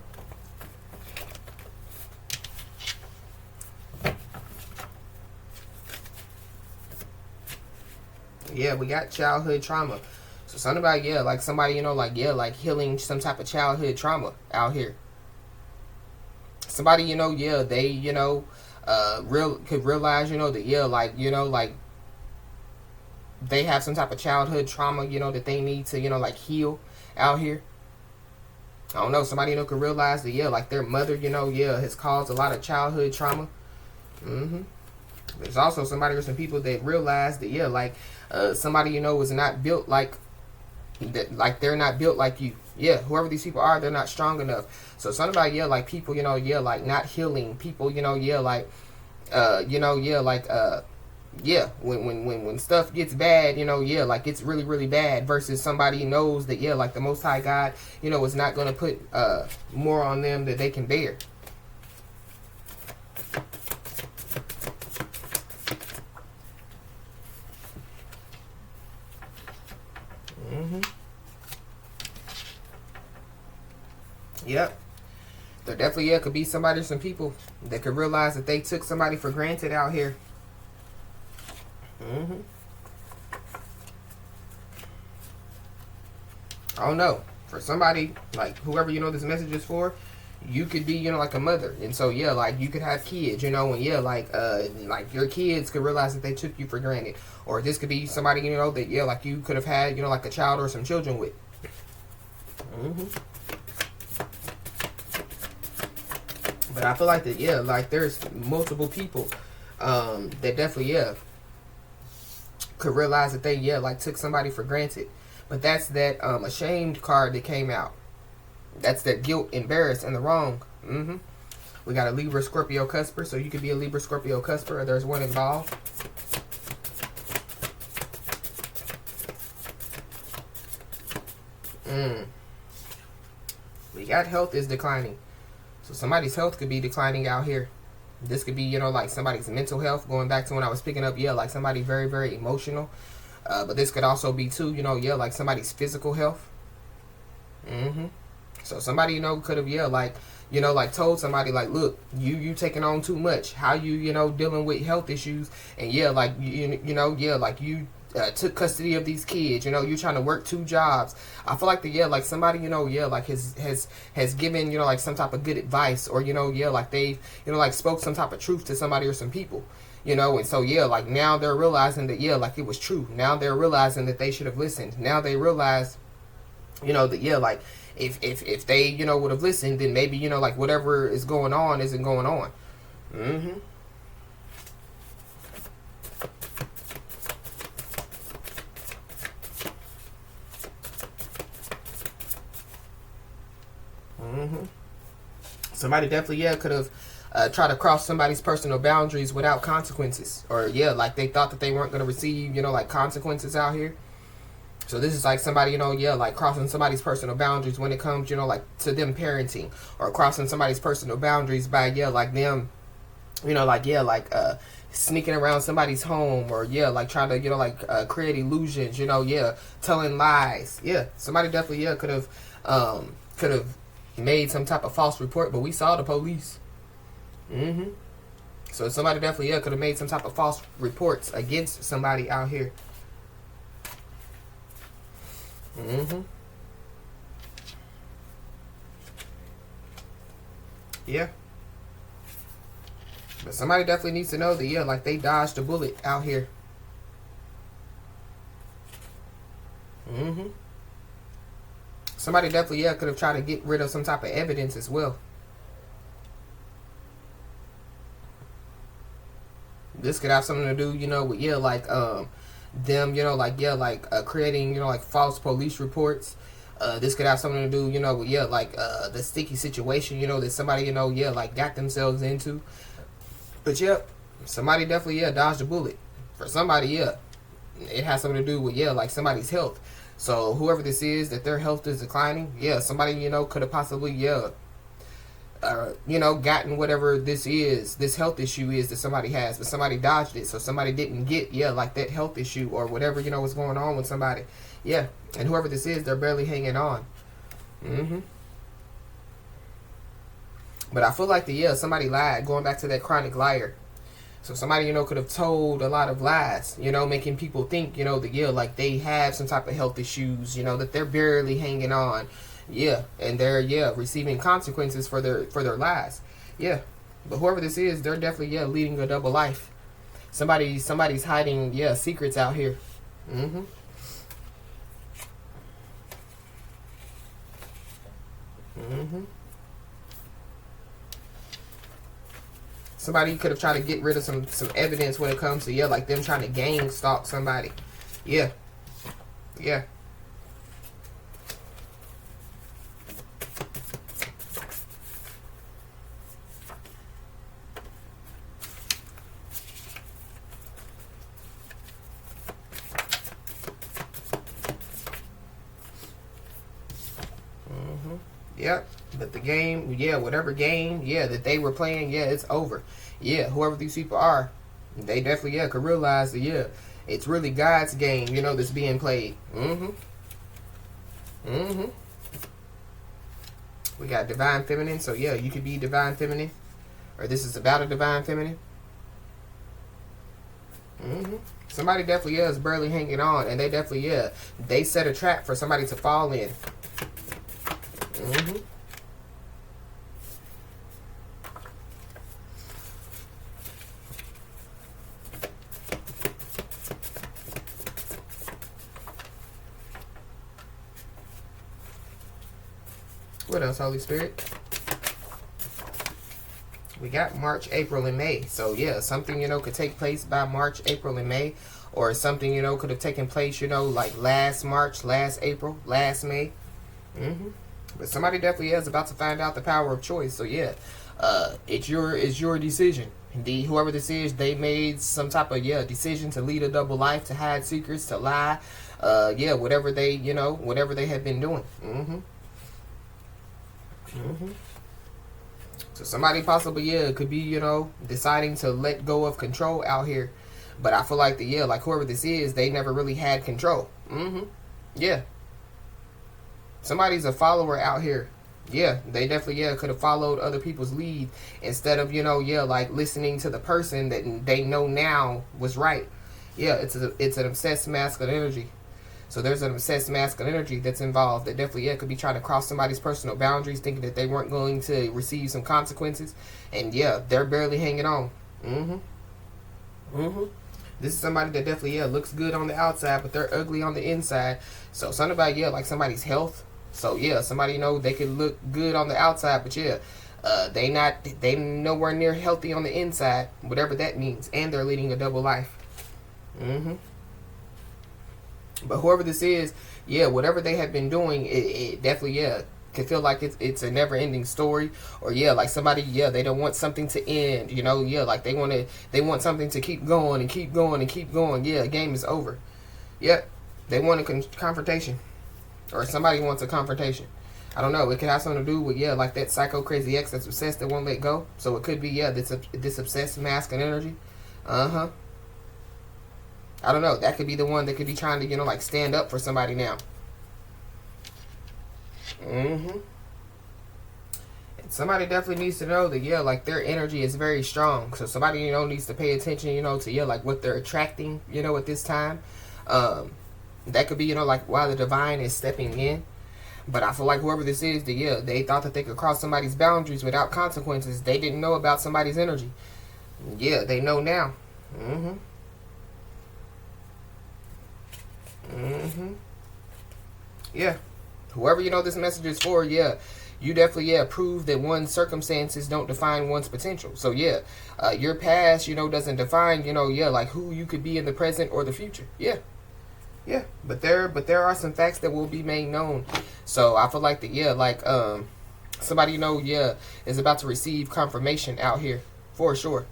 Yeah, we got childhood trauma. So something about, yeah, like somebody, you know, like, yeah, like healing some type of childhood trauma out here. Somebody, you know, yeah, they, you know, could realize, you know, that, yeah, like, you know, like they have some type of childhood trauma, you know, that they need to, you know, like heal out here. I don't know, somebody, you know, could realize that, yeah, like their mother, you know, yeah, has caused a lot of childhood trauma. There's also somebody or some people that realize that, yeah, like somebody, you know, is not built like that, like they're not built like you. Yeah, whoever these people are, they're not strong enough. So something about, yeah, like people, you know, yeah, like not healing people, you know, yeah, like you know, yeah, like yeah, when stuff gets bad, you know, yeah, like it's really, really bad, versus somebody knows that, yeah, like the Most High God, you know, is not going to put more on them that they can bear. Yep. There definitely, yeah, could be somebody or some people that could realize that they took somebody for granted out here. I don't know. For somebody, like whoever, you know, this message is for, you could be, you know, like a mother. And so, yeah, like you could have kids, you know, and yeah, like your kids could realize that they took you for granted. Or this could be somebody, you know, that, yeah, like you could have had, you know, like a child or some children with. But I feel like that, yeah, like there's multiple people that definitely, yeah, could realize that they, yeah, like took somebody for granted. But that's that ashamed card that came out. That's that guilt, embarrassed, and the wrong. We got a Libra, Scorpio, Cusper. So you could be a Libra, Scorpio, Cusper, or there's one involved. We got health is declining. So somebody's health could be declining out here. This could be, you know, like somebody's mental health, going back to when I was picking up, yeah, like somebody very, very emotional. But this could also be too, you know, yeah, like somebody's physical health. So somebody, you know, could have, yeah, like, you know, like told somebody, like, look, you taking on too much. How you know, dealing with health issues. And yeah, like, you know, yeah, like you took custody of these kids. You know, you're trying to work 2 jobs. I feel like the, yeah, like somebody, you know, yeah, like has given, you know, like some type of good advice, or, you know, yeah, like they, you know, like spoke some type of truth to somebody or some people. You know, and so, yeah, like now they're realizing that, yeah, like it was true. Now they're realizing that they should have listened. Now they realize, you know, that, yeah, like if they, you know, would have listened, then maybe, you know, like whatever is going on isn't going on. Somebody definitely, yeah, could have try to cross somebody's personal boundaries without consequences, or yeah, like they thought that they weren't going to receive, you know, like consequences out here. So this is like somebody, you know, yeah, like crossing somebody's personal boundaries when it comes, you know, like to them parenting, or crossing somebody's personal boundaries by, yeah, like them, you know, like, yeah, like sneaking around somebody's home, or yeah, like trying to, you know, like create illusions, you know, yeah, telling lies. Yeah, somebody definitely, yeah, could have made some type of false report, but we saw the police. So somebody definitely, yeah, could have made some type of false reports against somebody out here. Yeah. But somebody definitely needs to know that, yeah, like they dodged a bullet out here. Somebody definitely, yeah, could have tried to get rid of some type of evidence as well. This could have something to do, you know, with, yeah, like them, you know, like, yeah, like creating, you know, like false police reports. This could have something to do, you know, with, yeah, like the sticky situation, you know, that somebody, you know, yeah, like got themselves into. But yep, somebody definitely, yeah, dodged a bullet. For somebody, yeah, it has something to do with, yeah, like somebody's health. So whoever this is, that their health is declining, yeah, somebody, you know, could have possibly, yeah, you know, gotten whatever this health issue is that somebody has, but somebody dodged it, so somebody didn't get, yeah, like that health issue or whatever, you know, what's going on with somebody. Yeah, and whoever this is, they're barely hanging on. But I feel like somebody lied, going back to that chronic liar. So somebody, you know, could have told a lot of lies, you know, making people think, you know, that, like they have some type of health issues, you know, that they're barely hanging on. Yeah, and they're, receiving consequences for their lies. Yeah, but whoever this is, they're definitely, leading a double life. Somebody's hiding, secrets out here. Somebody could have tried to get rid of some evidence when it comes to, like them trying to gang stalk somebody. Yeah. Yep. But the game, whatever game, that they were playing, it's over. Yeah, whoever these people are, they definitely, could realize that, it's really God's game, you know, that's being played. We got divine feminine, so you could be divine feminine, or this is about a divine feminine. Somebody definitely, is barely hanging on, and they definitely, they set a trap for somebody to fall in. What else, Holy Spirit? We got March, April, and May. So, something, you know, could take place by March, April, and May. Or something, you know, could have taken place, you know, like last March, last April, last May. But somebody definitely is about to find out the power of choice. So, it's your decision. Indeed, whoever this is, they made some type of, decision to lead a double life, to hide secrets, to lie. Whatever they, whatever they have been doing. So somebody possibly, could be, you know, deciding to let go of control out here. But I feel like like whoever this is, they never really had control. Somebody's a follower out here. They definitely, could have followed other people's lead instead of, like listening to the person that they know now was right. It's an obsessed masculine energy. So there's an obsessed masculine energy that's involved that definitely, could be trying to cross somebody's personal boundaries, thinking that they weren't going to receive some consequences. And they're barely hanging on. This is somebody that definitely, looks good on the outside, but they're ugly on the inside. So something about, like somebody's health. So, somebody, you know, they could look good on the outside, but they nowhere near healthy on the inside, whatever that means. And they're leading a double life. But whoever this is, whatever they have been doing, it definitely, can feel like it's a never-ending story. Or, like somebody, they don't want something to end, you know, like they want something to keep going and keep going and keep going. The game is over. They want a confrontation. Or somebody wants a confrontation. I don't know. It could have something to do with, like that psycho crazy ex that's obsessed that won't let go. So it could be, this obsessed masculine energy. I don't know. That could be the one that could be trying to, you know, like stand up for somebody now. And somebody definitely needs to know that, like their energy is very strong. So somebody, you know, needs to pay attention, you know, to, like what they're attracting, you know, at this time. That could be, you know, like while the divine is stepping in. But I feel like whoever this is, they thought that they could cross somebody's boundaries without consequences. They didn't know about somebody's energy. They know now. Whoever, you know, this message is for, you definitely, prove that one's circumstances don't define one's potential. So, your past, you know, doesn't define, you know, like who you could be in the present or the future. But there are some facts that will be made known. So, I feel like that, somebody, you know, is about to receive confirmation out here, for sure.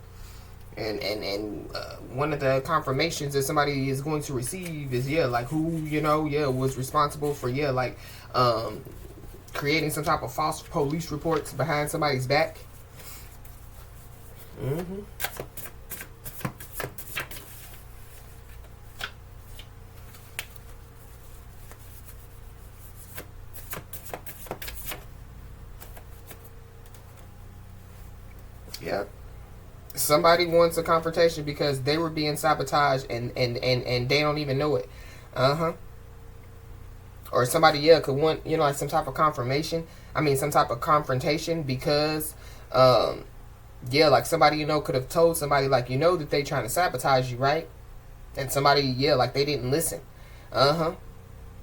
And one of the confirmations that somebody is going to receive is, like who, you know, was responsible for, creating some type of false police reports behind somebody's back. Yep. Somebody wants a confrontation because they were being sabotaged and they don't even know it. Or somebody, yeah, could want, you know, like some type of confirmation. I mean, some type of confrontation because, yeah, like somebody, you know, could have told somebody, like, you know, that they trying to sabotage you, right? And somebody, yeah, like they didn't listen.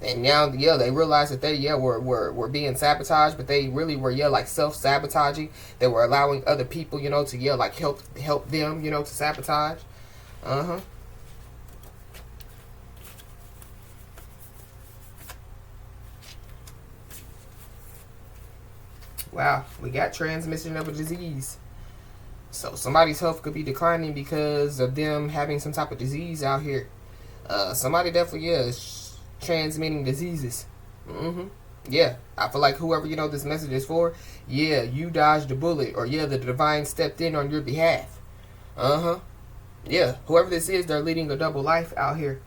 And now, yeah, they realized that they, yeah, were being sabotaged, but they really were, yeah, like self-sabotaging. They were allowing other people, you know, to, yeah, like help them, you know, to sabotage. Wow, we got transmission of a disease. So somebody's health could be declining because of them having some type of disease out here. Somebody definitely, yeah, is transmitting diseases. Yeah, I feel like whoever, you know, this message is for, yeah, you dodged a bullet, or yeah, the divine stepped in on your behalf. Yeah, whoever this is, they're leading a double life out here.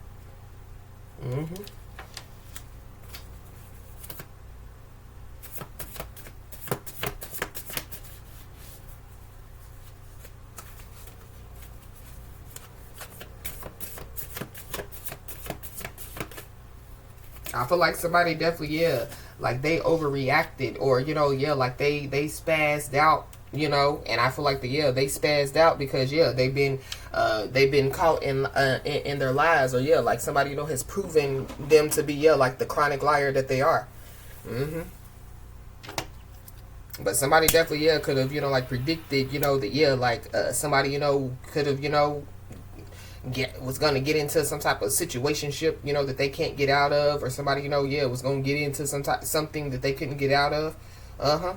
I feel like somebody definitely, yeah, like they overreacted, or, you know, yeah, like they spazzed out, you know. And I feel like they spazzed out because, yeah, they've been caught in their lies, or yeah, like somebody, you know, has proven them to be, yeah, like the chronic liar that they are. But somebody definitely, yeah, could have, you know, like predicted, you know, that, yeah, like somebody, you know, could have, you know, was gonna get into some type of situationship, you know, that they can't get out of, or somebody, you know, yeah, was gonna get into something that they couldn't get out of. I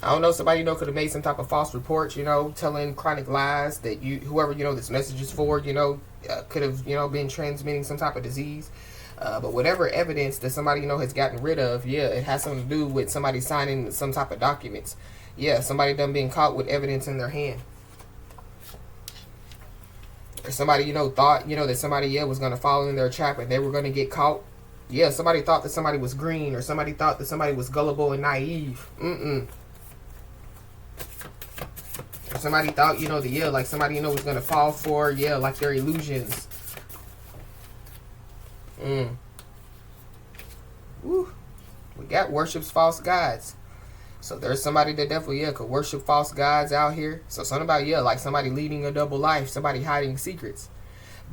don't know, somebody, you know, could have made some type of false reports, you know, telling chronic lies that whoever, you know, this message is for, you know, could have, you know, been transmitting some type of disease. But whatever evidence that somebody, you know, has gotten rid of, yeah, it has something to do with somebody signing some type of documents. Yeah, somebody done being caught with evidence in their hand. Or somebody, you know, thought, you know, that somebody, yeah, was going to fall in their trap and they were going to get caught. Yeah, somebody thought that somebody was green, or somebody thought that somebody was gullible and naive. Or somebody thought, you know, that, yeah, like somebody, you know, was going to fall for, yeah, like their illusions. Woo. We got worships false gods. So there's somebody that definitely, yeah, could worship false gods out here. So somebody, yeah, like somebody leading a double life, somebody hiding secrets.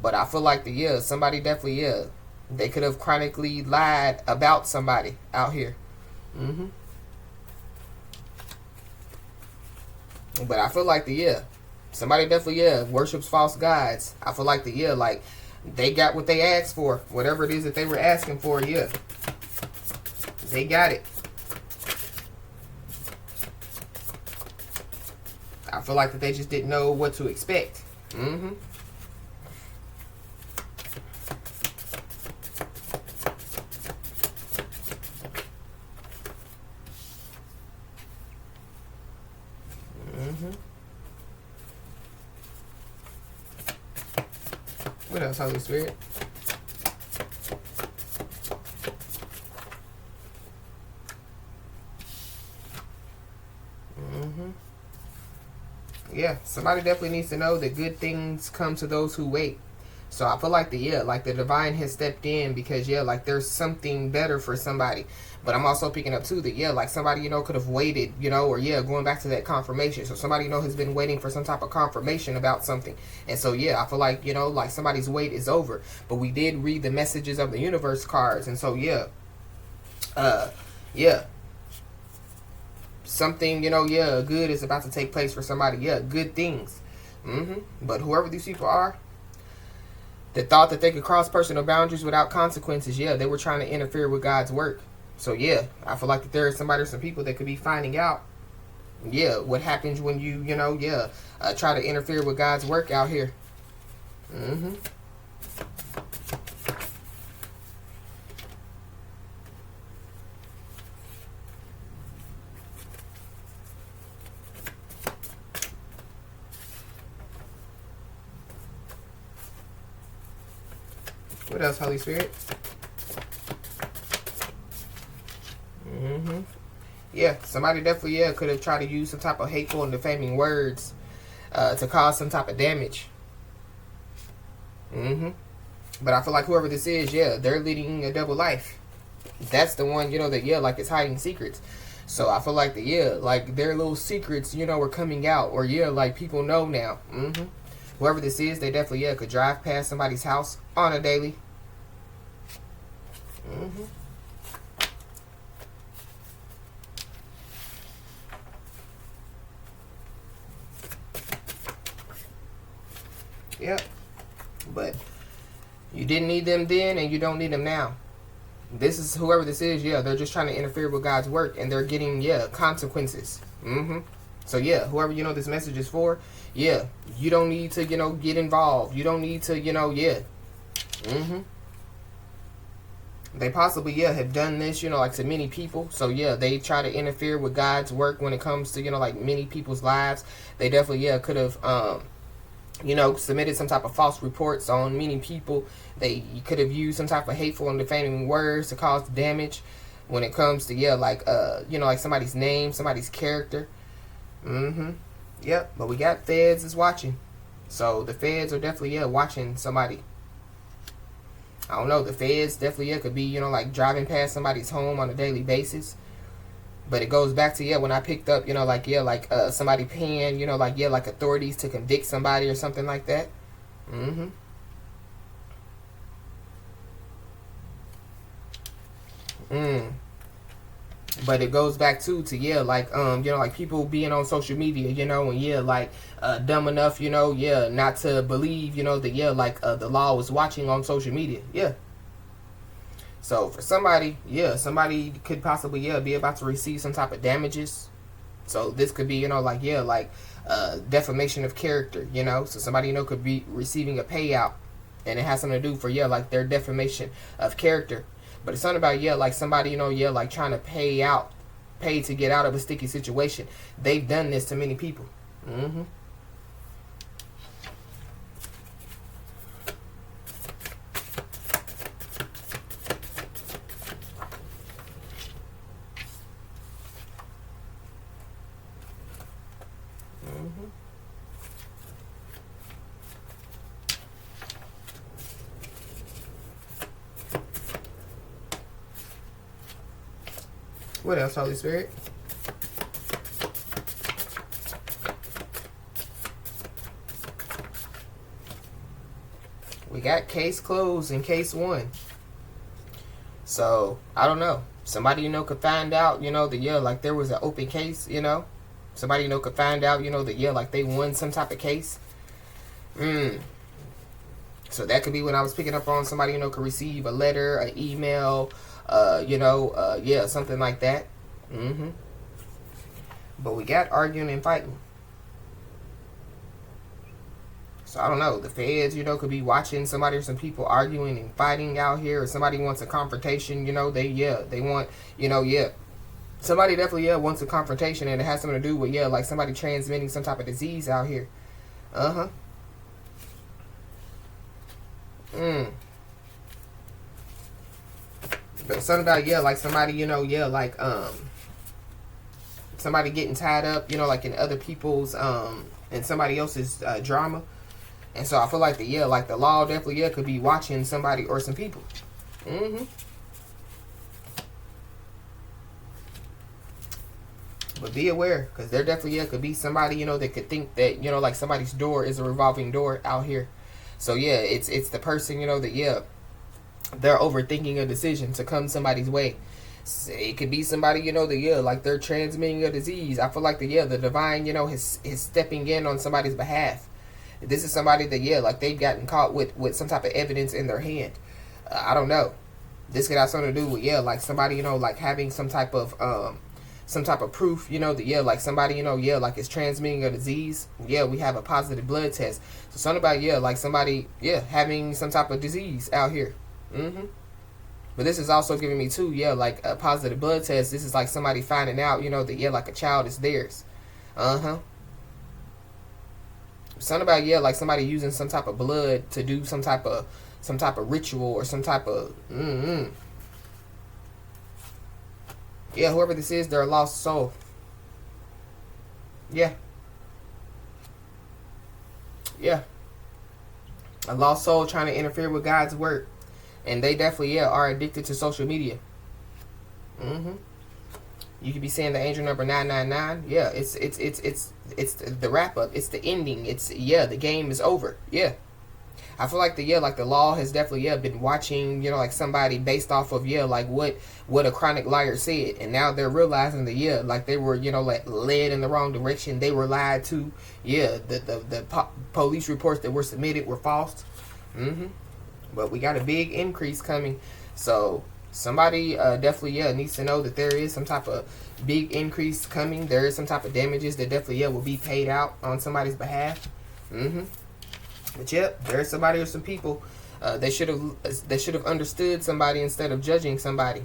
But I feel like somebody definitely, yeah, they could have chronically lied about somebody out here. But I feel like somebody definitely, yeah, worships false gods. I feel like like they got what they asked for. Whatever it is that they were asking for, yeah, they got it. I feel like that they just didn't know what to expect. What else, Holy Spirit? Yeah, somebody definitely needs to know that good things come to those who wait. So I feel like like the divine has stepped in because, yeah, like there's something better for somebody. But I'm also picking up too that, yeah, like somebody, you know, could have waited, you know, or yeah, going back to that confirmation. So somebody, you know, has been waiting for some type of confirmation about something. And so, yeah, I feel like, you know, like somebody's wait is over. But we did read the messages of the universe cards. And so, yeah, yeah, something, you know, yeah, good is about to take place for somebody. Yeah, good things. But whoever these people are that thought that they could cross personal boundaries without consequences, yeah, they were trying to interfere with God's work. So, yeah, I feel like that there is somebody or some people that could be finding out, yeah, what happens when you, you know, yeah, try to interfere with God's work out here. What else, Holy Spirit? Yeah, somebody definitely, yeah, could have tried to use some type of hateful and defaming words to cause some type of damage. But I feel like whoever this is, yeah, they're leading a double life. That's the one, you know, that, yeah, like, is hiding secrets. So I feel like, yeah, like, their little secrets, you know, are coming out. Or, yeah, like, people know now. Whoever this is, they definitely, yeah, could drive past somebody's house on a daily. Yep. But you didn't need them then, and you don't need them now. This is, whoever this is, yeah, they're just trying to interfere with God's work, and they're getting, yeah, consequences. So, yeah, whoever, you know, this message is for, yeah, you don't need to, you know, get involved. You don't need to, you know, yeah. They possibly, yeah, have done this, you know, like, to many people. So, yeah, they try to interfere with God's work when it comes to, you know, like, many people's lives. They definitely, yeah, could have, you know, submitted some type of false reports on many people. They could have used some type of hateful and defaming words to cause damage when it comes to, yeah, like, you know, like somebody's name, somebody's character. Yep, but we got feds is watching. So the feds are definitely, yeah, watching somebody. I don't know, the feds definitely, yeah, could be, you know, like driving past somebody's home on a daily basis. But it goes back to, yeah, when I picked up, you know, like, yeah, like somebody paying, you know, like, yeah, like authorities to convict somebody or something like that. But it goes back to yeah, like, you know, like people being on social media, you know, and yeah, like, dumb enough, you know, yeah, not to believe, you know, that, yeah, like, the law was watching on social media. Yeah. So for somebody, yeah, somebody could possibly, yeah, be about to receive some type of damages. So this could be, you know, like, yeah, like, defamation of character, you know. So somebody, you know, could be receiving a payout, and it has something to do for, yeah, like, their defamation of character. But it's something about, yeah, like somebody, you know, yeah, like trying to pay to get out of a sticky situation. They've done this to many people. What else, Holy Spirit? We got case closed in case one. So, I don't know. Somebody, you know, could find out, you know, that, yeah, like there was an open case, you know. Somebody, you know, could find out, you know, that, yeah, like they won some type of case. So that could be when I was picking up on somebody, you know, could receive a letter, an email, you know, yeah, something like that. But we got arguing and fighting. So I don't know. The feds, you know, could be watching somebody or some people arguing and fighting out here, or somebody wants a confrontation, you know, they want, you know, yeah. Somebody definitely, yeah, wants a confrontation, and it has something to do with, yeah, like somebody transmitting some type of disease out here. But something about, yeah, like somebody, you know, yeah, like, somebody getting tied up, you know, like in other people's, and somebody else's drama. And so I feel like yeah, like the law definitely, yeah, could be watching somebody or some people. But be aware, because there definitely, yeah, could be somebody, you know, that could think that, you know, like somebody's door is a revolving door out here. So yeah, it's the person, you know, that, yeah, they're overthinking a decision to come somebody's way. It could be somebody, you know, that, yeah, like they're transmitting a disease. I feel like yeah, the divine, you know, is stepping in on somebody's behalf. This is somebody that, yeah, like they've gotten caught with some type of evidence in their hand. I don't know. This could have something to do with, yeah, like somebody, you know, like having some type of proof, you know, that, yeah, like somebody, you know, yeah, like is transmitting a disease. Yeah, we have a positive blood test. So something about, yeah, like somebody, yeah, having some type of disease out here. But this is also giving me too, yeah, like a positive blood test. This is like somebody finding out, you know, that, yeah, like a child is theirs. Something about, yeah, like somebody using some type of blood to do some type of some type of ritual or some type of yeah, whoever this is, they're a lost soul. Yeah. Yeah. A lost soul trying to interfere with God's work. And they definitely, yeah, are addicted to social media. You could be saying the angel number 999. Yeah, it's the wrap up. It's the ending. It's, yeah, the game is over. Yeah. I feel like the law has definitely, yeah, been watching, you know, like somebody based off of, yeah, like what a chronic liar said. And now they're realizing that, yeah, like they were, you know, like led in the wrong direction. They were lied to. Yeah, the police reports that were submitted were false. But we got a big increase coming. So somebody definitely, yeah, needs to know that there is some type of big increase coming. There is some type of damages that definitely, yeah, will be paid out on somebody's behalf. But yep, there's somebody or some people. They should have understood somebody instead of judging somebody.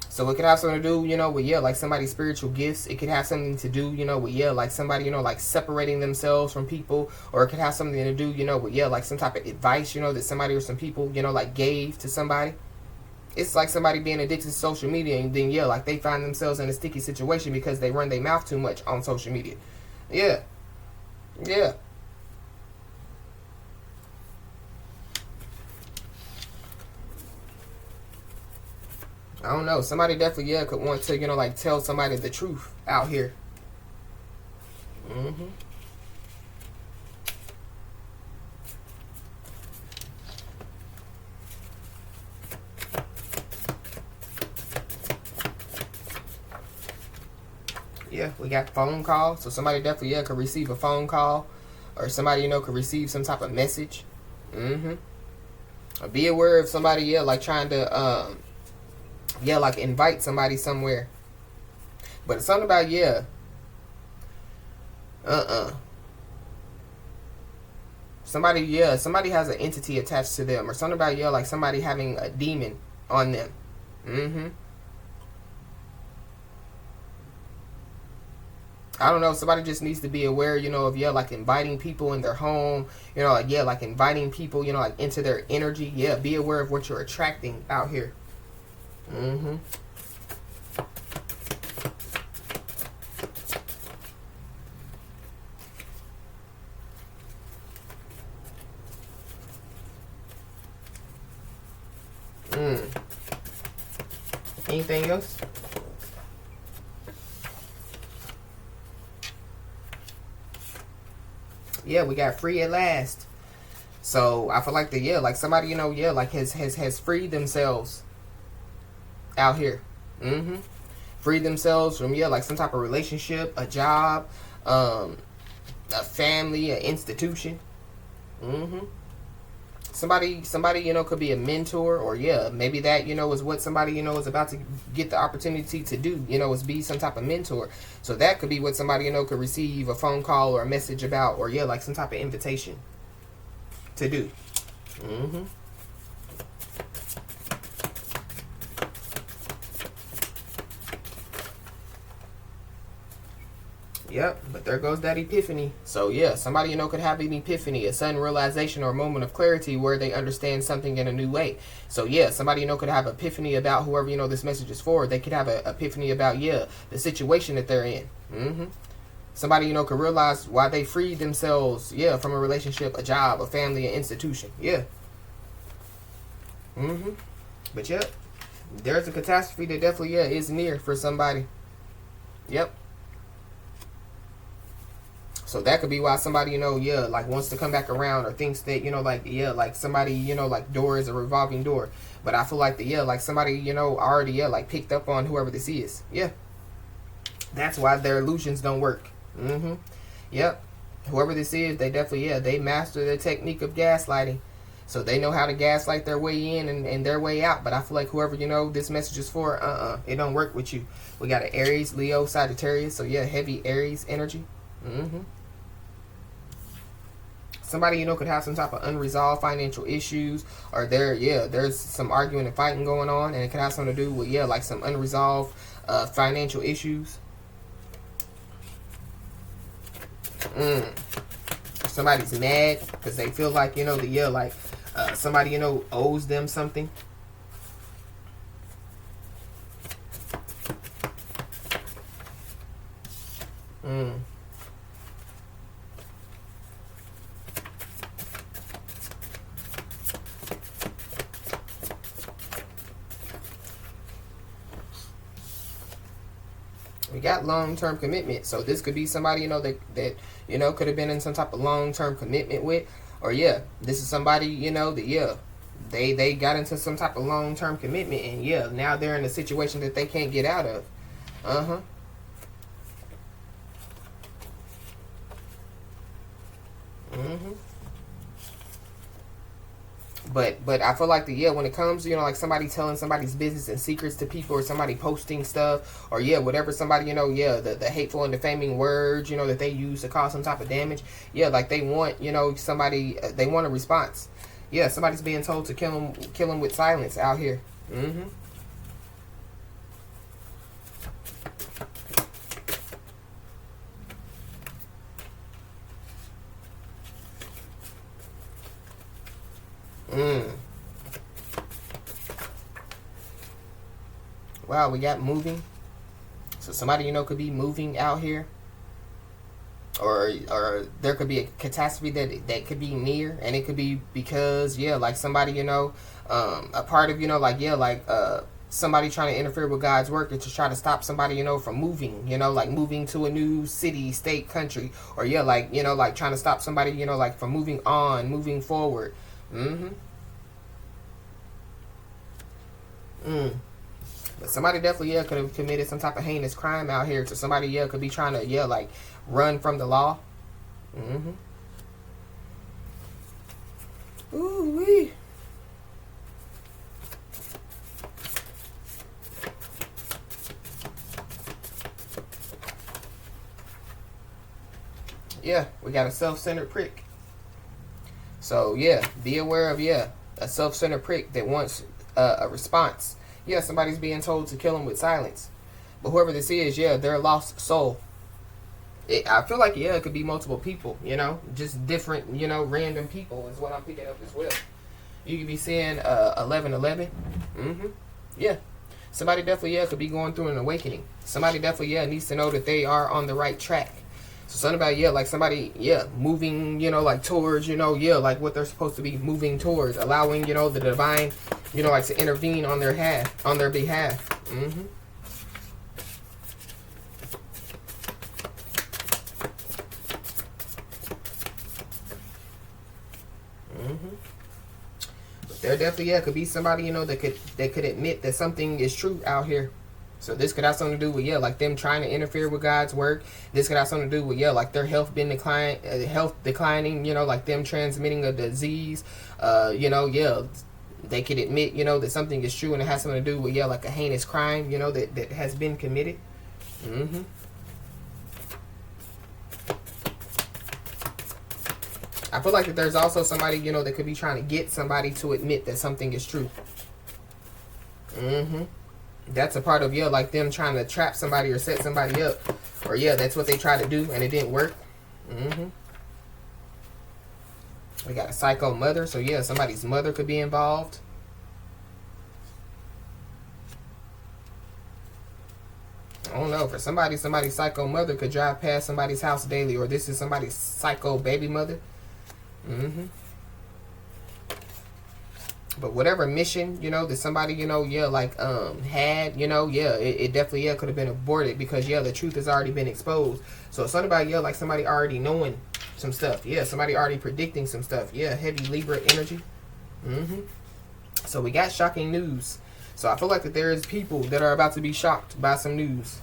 So it could have something to do, you know, with, yeah, like somebody's spiritual gifts. It could have something to do, you know, with, yeah, like somebody, you know, like separating themselves from people. Or it could have something to do, you know, with, yeah, like some type of advice, you know, that somebody or some people, you know, like gave to somebody. It's like somebody being addicted to social media, and then, yeah, like they find themselves in a sticky situation because they run their mouth too much on social media. Yeah. Yeah. I don't know. Somebody definitely, yeah, could want to, you know, like tell somebody the truth out here. Yeah, we got phone call. So somebody definitely, yeah, could receive a phone call. Or somebody, you know, could receive some type of message. Be aware of somebody, yeah, like trying to, yeah, like invite somebody somewhere. But it's something about, yeah, somebody, yeah, somebody has an entity attached to them. Or something about, yeah, like somebody having a demon on them. I don't know, somebody just needs to be aware, you know, of, yeah, like inviting people in their home, you know, like, yeah, like inviting people, you know, like into their energy. Yeah, be aware of what you're attracting out here. Anything else? Yeah, we got free at last. So I feel like yeah, like somebody, you know, yeah, like has freed themselves out here. Freed themselves from, yeah, like some type of relationship, a job, a family, an institution. Somebody, you know, could be a mentor, or, yeah, maybe that, you know, is what somebody, you know, is about to get the opportunity to do, you know, is be some type of mentor. So that could be what somebody, you know, could receive a phone call or a message about, or, yeah, like some type of invitation to do. Yep, but there goes that epiphany. So yeah, somebody, you know, could have an epiphany, a sudden realization or a moment of clarity where they understand something in a new way. So yeah, somebody, you know, could have an epiphany about whoever, you know, this message is for. They could have an epiphany about, yeah, the situation that they're in. Somebody, you know, could realize why they freed themselves, yeah, from a relationship, a job, a family, an institution. Yeah. But yeah, there's a catastrophe that definitely, yeah, is near for somebody. Yep. So that could be why somebody, you know, yeah, like wants to come back around, or thinks that, you know, like, yeah, like somebody, you know, like door is a revolving door. But I feel like yeah, like somebody, you know, already, yeah, like picked up on whoever this is. Yeah. That's why their illusions don't work. Yep. Whoever this is, they definitely, yeah, they master the technique of gaslighting. So they know how to gaslight their way in and their way out. But I feel like whoever, you know, this message is for, it don't work with you. We got an Aries, Leo, Sagittarius. So yeah, heavy Aries energy. Somebody, you know, could have some type of unresolved financial issues, or there's some arguing and fighting going on, and it could have something to do with, yeah, like some unresolved financial issues. Somebody's mad because they feel like, you know, like Somebody, you know, owes them something. We got long-term commitment, so this could be somebody, you know, that you know, could have been in some type of long-term commitment with, or yeah, this is somebody, you know, that yeah, they got into some type of long-term commitment, and yeah, now they're in a situation that they can't get out of. But I feel like yeah, when it comes, you know, like somebody telling somebody's business and secrets to people, or somebody posting stuff, or yeah, whatever, somebody, you know, yeah, the hateful and defaming words, you know, that they use to cause some type of damage, yeah, like they want, you know, somebody, they want a response. Yeah, somebody's being told to kill them with silence out here. Wow, we got moving. So somebody, you know, could be moving out here, or there could be a catastrophe that could be near, and it could be because yeah, like somebody, you know, a part of, you know, like yeah, like somebody trying to interfere with God's work, and to try to stop somebody, you know, from moving, you know, like moving to a new city, state, country, or yeah, like, you know, like trying to stop somebody, you know, like from moving on, moving forward. But somebody definitely, yeah, could have committed some type of heinous crime out here. To somebody, yeah, could be trying to, yeah, like run from the law. Ooh wee. Yeah, we got a self-centered prick. So yeah, be aware of, yeah, a self-centered prick that wants a response. Yeah, somebody's being told to kill him with silence. But whoever this is, yeah, they're a lost soul. I feel like, yeah, it could be multiple people, you know, just different, you know, random people is what I'm picking up as well. You could be seeing 1111. Yeah. Somebody definitely, yeah, could be going through an awakening. Somebody definitely, yeah, needs to know that they are on the right track. So something about, yeah, like somebody, yeah, moving, you know, like towards, you know, yeah, like what they're supposed to be moving towards, allowing, you know, the divine, you know, like to intervene on their behalf. But there definitely, yeah, could be somebody, you know, that could admit that something is true out here. So this could have something to do with, yeah, like them trying to interfere with God's work. This could have something to do with, yeah, like their health being declining, you know, like them transmitting a disease. You know, yeah, they could admit, you know, that something is true, and it has something to do with, yeah, like a heinous crime, you know, that has been committed. I feel like that there's also somebody, you know, that could be trying to get somebody to admit that something is true. That's a part of, yeah, like them trying to trap somebody or set somebody up. Or, yeah, that's what they tried to do and it didn't work. We got a psycho mother. So, yeah, somebody's mother could be involved. I don't know. For somebody's psycho mother could drive past somebody's house daily. Or this is somebody's psycho baby mother. But whatever mission, you know, that somebody, you know, yeah, like had, you know, yeah, it definitely, yeah, could have been aborted because, yeah, the truth has already been exposed. So it's something about, yeah, like somebody already knowing some stuff. Yeah, somebody already predicting some stuff. Yeah, heavy Libra energy. So we got shocking news. So I feel like that there is people that are about to be shocked by some news.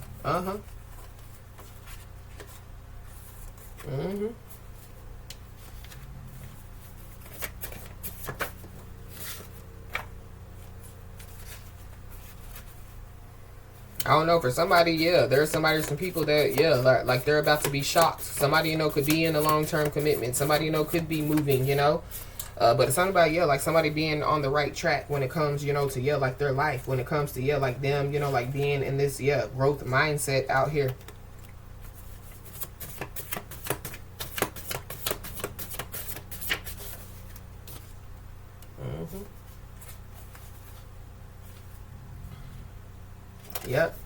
I don't know, for somebody, yeah, there's some people that, yeah, like they're about to be shocked. Somebody, you know, could be in a long-term commitment. Somebody, you know, could be moving, you know. But it's something about, yeah, like somebody being on the right track when it comes, you know, to, yeah, like their life. When it comes to, yeah, like them, you know, like being in this, yeah, growth mindset out here. Yep.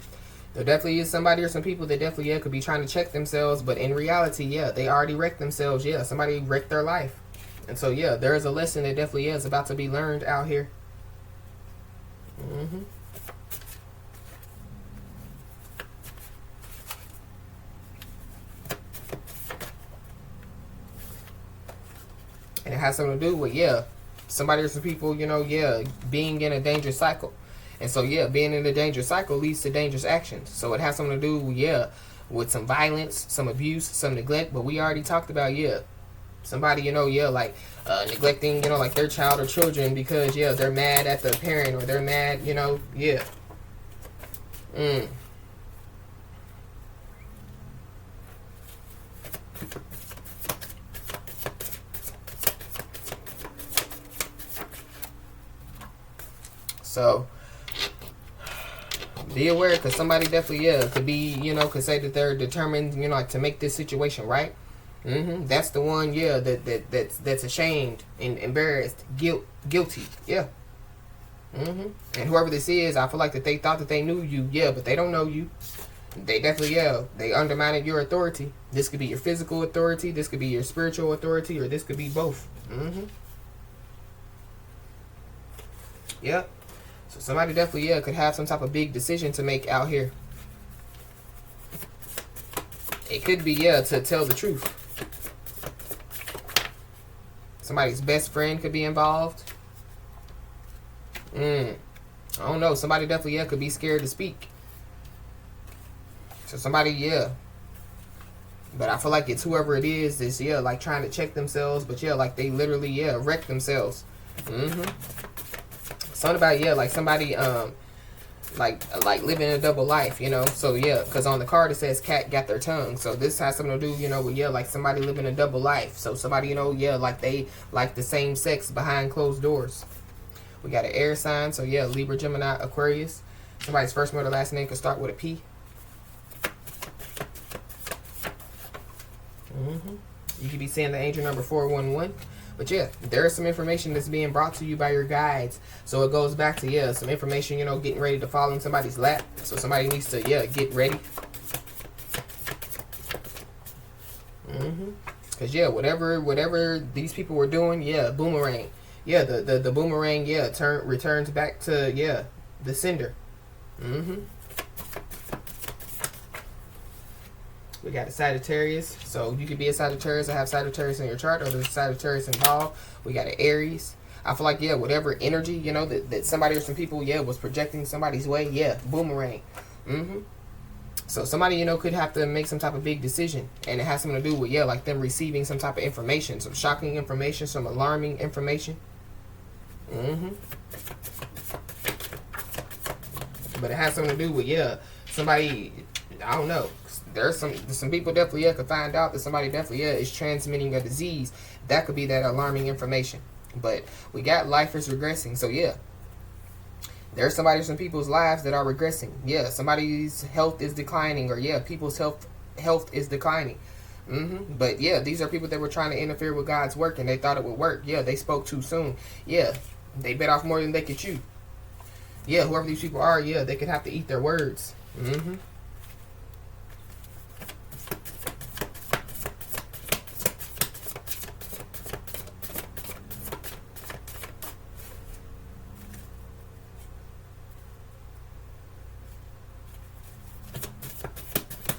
There definitely is somebody or some people that definitely, yeah, could be trying to check themselves, but in reality, yeah, they already wrecked themselves. Yeah, somebody wrecked their life. And so, yeah, there is a lesson that definitely is about to be learned out here. And it has something to do with, yeah, somebody or some people, you know, yeah, being in a dangerous cycle. And so, yeah, being in a dangerous cycle leads to dangerous actions. So it has something to do, yeah, with some violence, some abuse, some neglect. But we already talked about, yeah, somebody, you know, yeah, like neglecting, you know, like their child or children because, yeah, they're mad at the parent or they're mad, you know, yeah. So be aware, because somebody definitely, yeah, could be, you know, could say that they're determined, you know, like to make this situation right. That's the one, yeah, that's ashamed and embarrassed, guilty, yeah. And whoever this is, I feel like that they thought that they knew you, yeah, but they don't know you. They definitely, yeah, they undermined your authority. This could be your physical authority, this could be your spiritual authority, or this could be both. Yep. So somebody definitely, yeah, could have some type of big decision to make out here. It could be, yeah, to tell the truth. Somebody's best friend could be involved. I don't know. Somebody definitely, yeah, could be scared to speak. So somebody, yeah. But I feel like it's whoever it is that's, yeah, like trying to check themselves. But, yeah, like they literally, yeah, wreck themselves. Something about, yeah, like somebody, like living a double life, you know. So, yeah, because on the card it says cat got their tongue. So this has something to do, you know, with, yeah, like somebody living a double life. So somebody, you know, yeah, like they like the same sex behind closed doors. We got an air sign. So, yeah, Libra, Gemini, Aquarius. Somebody's first, middle, last name could start with a P. You could be seeing the angel number 411. But yeah, there is some information that's being brought to you by your guides. So it goes back to, yeah, some information, you know, getting ready to fall in somebody's lap. So somebody needs to, yeah, get ready. Because, yeah, whatever these people were doing, yeah, boomerang. Yeah, the boomerang, yeah, returns back to, yeah, the sender. We got a Sagittarius. So you could be a Sagittarius or have Sagittarius in your chart, or there's a Sagittarius involved. We got an Aries. I feel like, yeah, whatever energy, you know, that somebody or some people, yeah, was projecting somebody's way, yeah, boomerang. So somebody, you know, could have to make some type of big decision. And it has something to do with, yeah, like them receiving some type of information. Some shocking information, some alarming information. But it has something to do with, yeah, somebody, I don't know. There's some people definitely, yeah, could find out that somebody definitely, yeah, is transmitting a disease. That could be that alarming information. But we got life is regressing. So, yeah, there's somebody, some people's lives that are regressing. Yeah, somebody's health is declining, or, yeah, people's health is declining. But, yeah, these are people that were trying to interfere with God's work, and they thought it would work. Yeah, they spoke too soon. Yeah, they bit off more than they could chew. Yeah, whoever these people are, yeah, they could have to eat their words.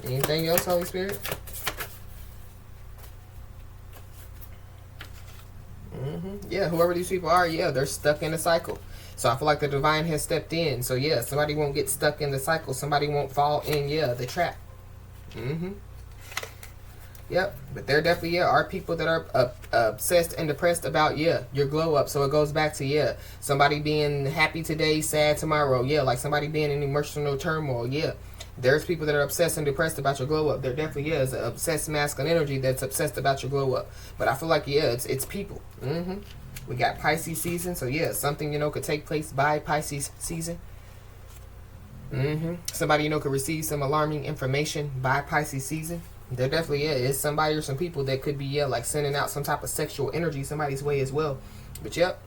Anything else, Holy Spirit? Yeah, whoever these people are, yeah, they're stuck in a cycle. So I feel like the divine has stepped in. So, yeah, somebody won't get stuck in the cycle. Somebody won't fall in, yeah, the trap. Yep. But there definitely, yeah, are people that are obsessed and depressed about, yeah, your glow up. So it goes back to, yeah, somebody being happy today, sad tomorrow. Yeah, like somebody being in emotional turmoil. Yeah. There's people that are obsessed and depressed about your glow up. There definitely is an obsessed masculine energy that's obsessed about your glow up. But I feel like, yeah, it's people. We got Pisces season. So, yeah, something, you know, could take place by Pisces season. Somebody, you know, could receive some alarming information by Pisces season. There definitely, yeah, is somebody or some people that could be, yeah, like sending out some type of sexual energy somebody's way as well. But, yep,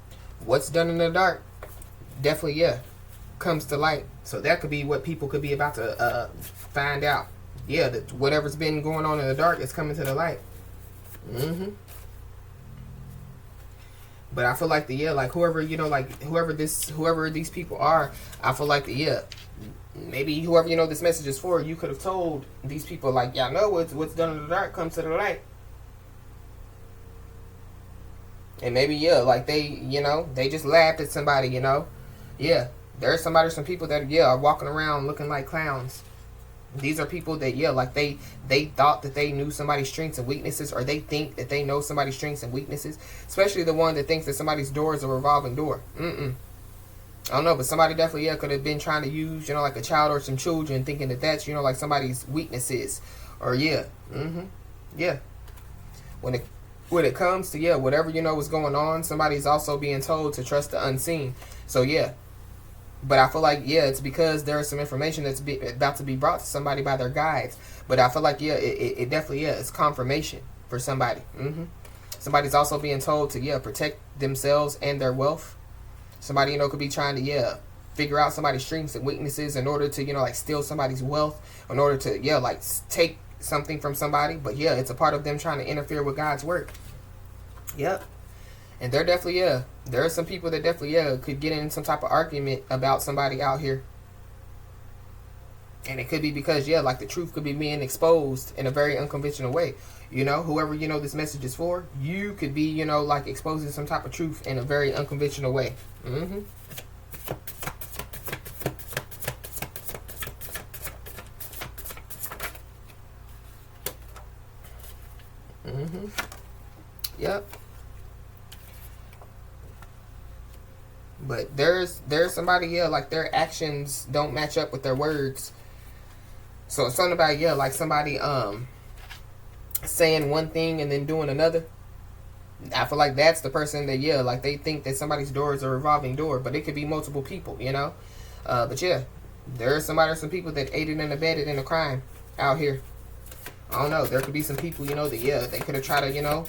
what's done in the dark, definitely, yeah, comes to light. So that could be what people could be about to find out. Yeah, that whatever's been going on in the dark is coming to the light. But I feel like like whoever, like whoever these people are, I feel like maybe whoever, this message is for, you could have told these people, like, y'all know what's done in the dark comes to the light. And maybe, like they just laughed at somebody, Yeah, there's some people that, are walking around looking like clowns. These are people that, like they thought that they knew somebody's strengths and weaknesses, or they think that they know somebody's strengths and weaknesses, especially the one that thinks that somebody's door is a revolving door. I don't know, but somebody definitely, could have been trying to use, like a child or some children, thinking that that's, like somebody's weaknesses, or yeah. When it comes to, whatever, what's going on, somebody's also being told to trust the unseen. So, yeah. But I feel like, it's because there is some information that's about to be brought to somebody by their guides. But I feel like, it definitely, it's confirmation for somebody. Somebody's also being told to, protect themselves and their wealth. Somebody, could be trying to, figure out somebody's strengths and weaknesses in order to, like, steal somebody's wealth, in order to, like, take something from somebody. But, it's a part of them trying to interfere with God's work. Yep. And they're definitely, there are some people that definitely, could get in some type of argument about somebody out here. And it could be because, like the truth could be being exposed in a very unconventional way. Whoever, this message is for, you could be, like exposing some type of truth in a very unconventional way. Yep. But there's somebody, like their actions don't match up with their words. So it's something about, like somebody saying one thing and then doing another. I feel like that's the person that, like they think that somebody's door is a revolving door, but it could be multiple people, But there's some people that aided and abetted in a crime out here. I don't know. There could be some people, that, they could have tried to,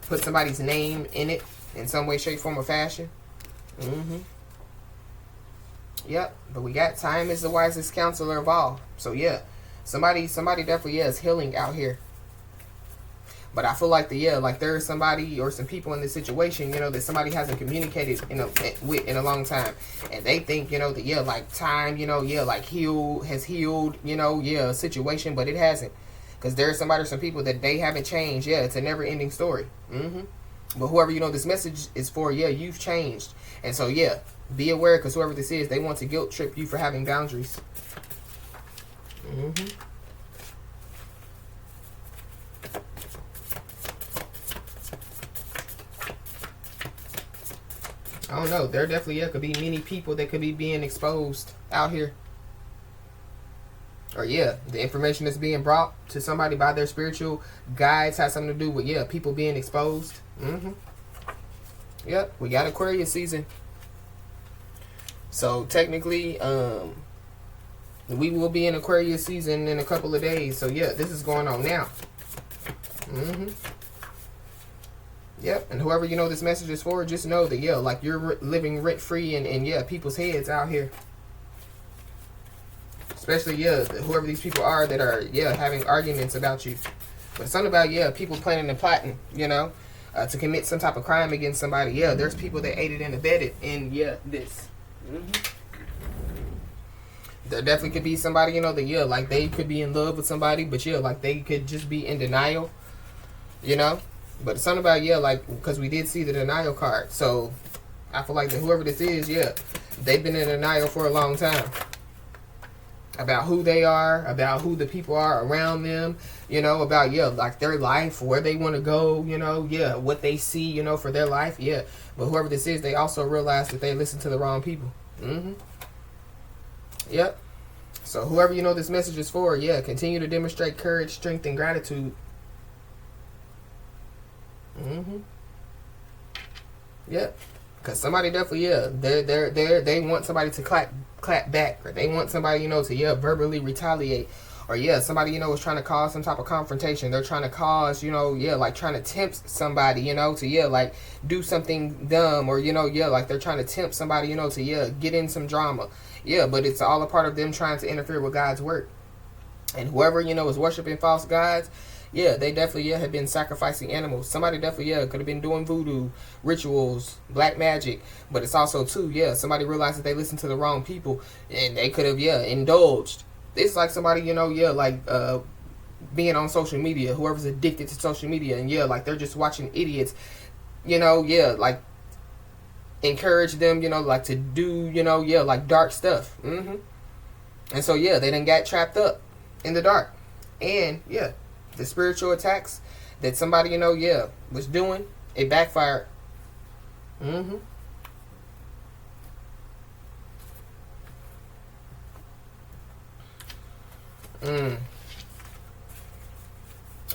put somebody's name in it in some way, shape, form, or fashion. Yep. But we got time is the wisest counselor of all. So somebody definitely is healing out here. But I feel like like there is somebody or some people in this situation, that somebody hasn't communicated with in a long time, and they think, that like time, like has healed, a situation, but it hasn't, because there's somebody or some people that they haven't changed. It's a never-ending story. But whoever this message is for, you've changed. And so, be aware, because whoever this is, they want to guilt trip you for having boundaries. I don't know. There definitely could be many people that could be being exposed out here. Or the information that's being brought to somebody by their spiritual guides has something to do with people being exposed. Yep, we got Aquarius season. So technically, we will be in Aquarius season in a couple of days. So this is going on now. Yep, and whoever this message is for, just know that like you're living rent free in people's heads out here. Especially whoever these people are that are having arguments about you. But something about people planning and plotting, to commit some type of crime against somebody. There's people that aided and abetted in this. There definitely could be somebody, that like they could be in love with somebody, but like they could just be in denial, But something about like, because we did see the denial card, so I feel like that whoever this is, they've been in denial for a long time about who they are, about who the people are around them, about like their life, where they want to go, what they see, for their life, But whoever this is, they also realize that they listen to the wrong people. Yep. So whoever this message is for, continue to demonstrate courage, strength, and gratitude. Yep. Because somebody definitely, they want somebody to clap back, or they want somebody, to verbally retaliate Or yeah, somebody, you know, is trying to cause some type of confrontation. They're trying to cause, you know, yeah, like trying to tempt somebody, you know, to, yeah, like do something dumb. Or, you know, yeah, like they're trying to tempt somebody, you know, to, yeah, get in some drama. Yeah, but it's all a part of them trying to interfere with God's work. And whoever, you know, is worshiping false gods, yeah, they definitely, yeah, have been sacrificing animals. Somebody definitely, yeah, could have been doing voodoo rituals, black magic. But it's also, too, yeah, somebody realized that they listened to the wrong people. And they could have, yeah, indulged. It's like somebody, you know, yeah, like being on social media. Whoever's addicted to social media. And, yeah, like they're just watching idiots, you know, yeah, like encourage them, you know, like to do, you know, yeah, like dark stuff. And so, yeah, they done got trapped up in the dark. And, yeah, the spiritual attacks that somebody, you know, yeah, was doing, it backfired.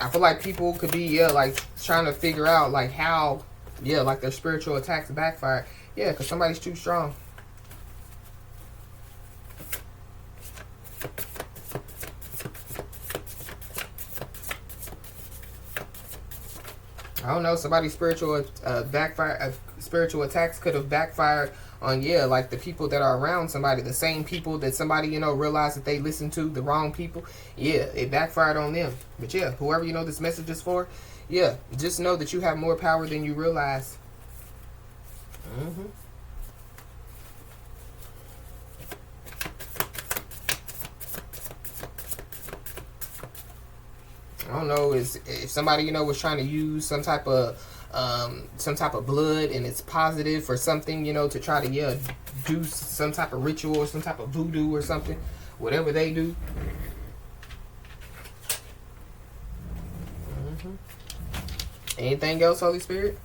I feel like people could be, yeah, like trying to figure out, like, how, yeah, like their spiritual attacks backfired. Yeah, because somebody's too strong. I don't know. Somebody's spiritual spiritual attacks could have backfired on, yeah, like the people that are around somebody, the same people that somebody, you know, realized that they listened to the wrong people. Yeah, it backfired on them. But yeah, whoever, you know, this message is for, yeah, just know that you have more power than you realize. I don't know, is if somebody, you know, was trying to use some type of blood and it's positive for something, you know, to try to, yeah, do some type of ritual or some type of voodoo or something, whatever they do. Anything else, Holy Spirit?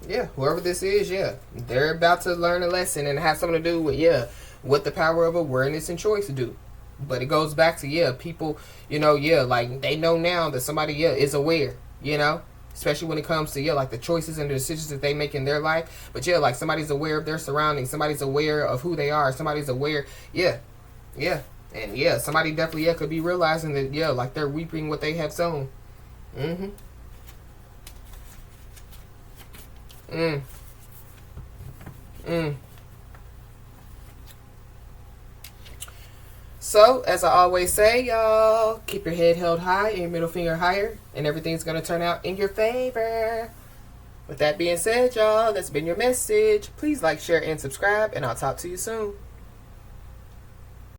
Yeah, whoever this is, yeah, they're about to learn a lesson and have something to do with, yeah, what the power of awareness and choice do. But it goes back to, yeah, people, you know, yeah, like they know now that somebody, yeah, is aware, you know, especially when it comes to, yeah, like the choices and the decisions that they make in their life. But yeah, like somebody's aware of their surroundings, somebody's aware of who they are, somebody's aware, yeah, and yeah, somebody definitely, yeah, could be realizing that, yeah, like they're reaping what they have sown. Mm. So, as I always say, y'all, keep your head held high and your middle finger higher, and everything's going to turn out in your favor. With that being said, y'all, that's been your message. Please like, share, and subscribe, and I'll talk to you soon.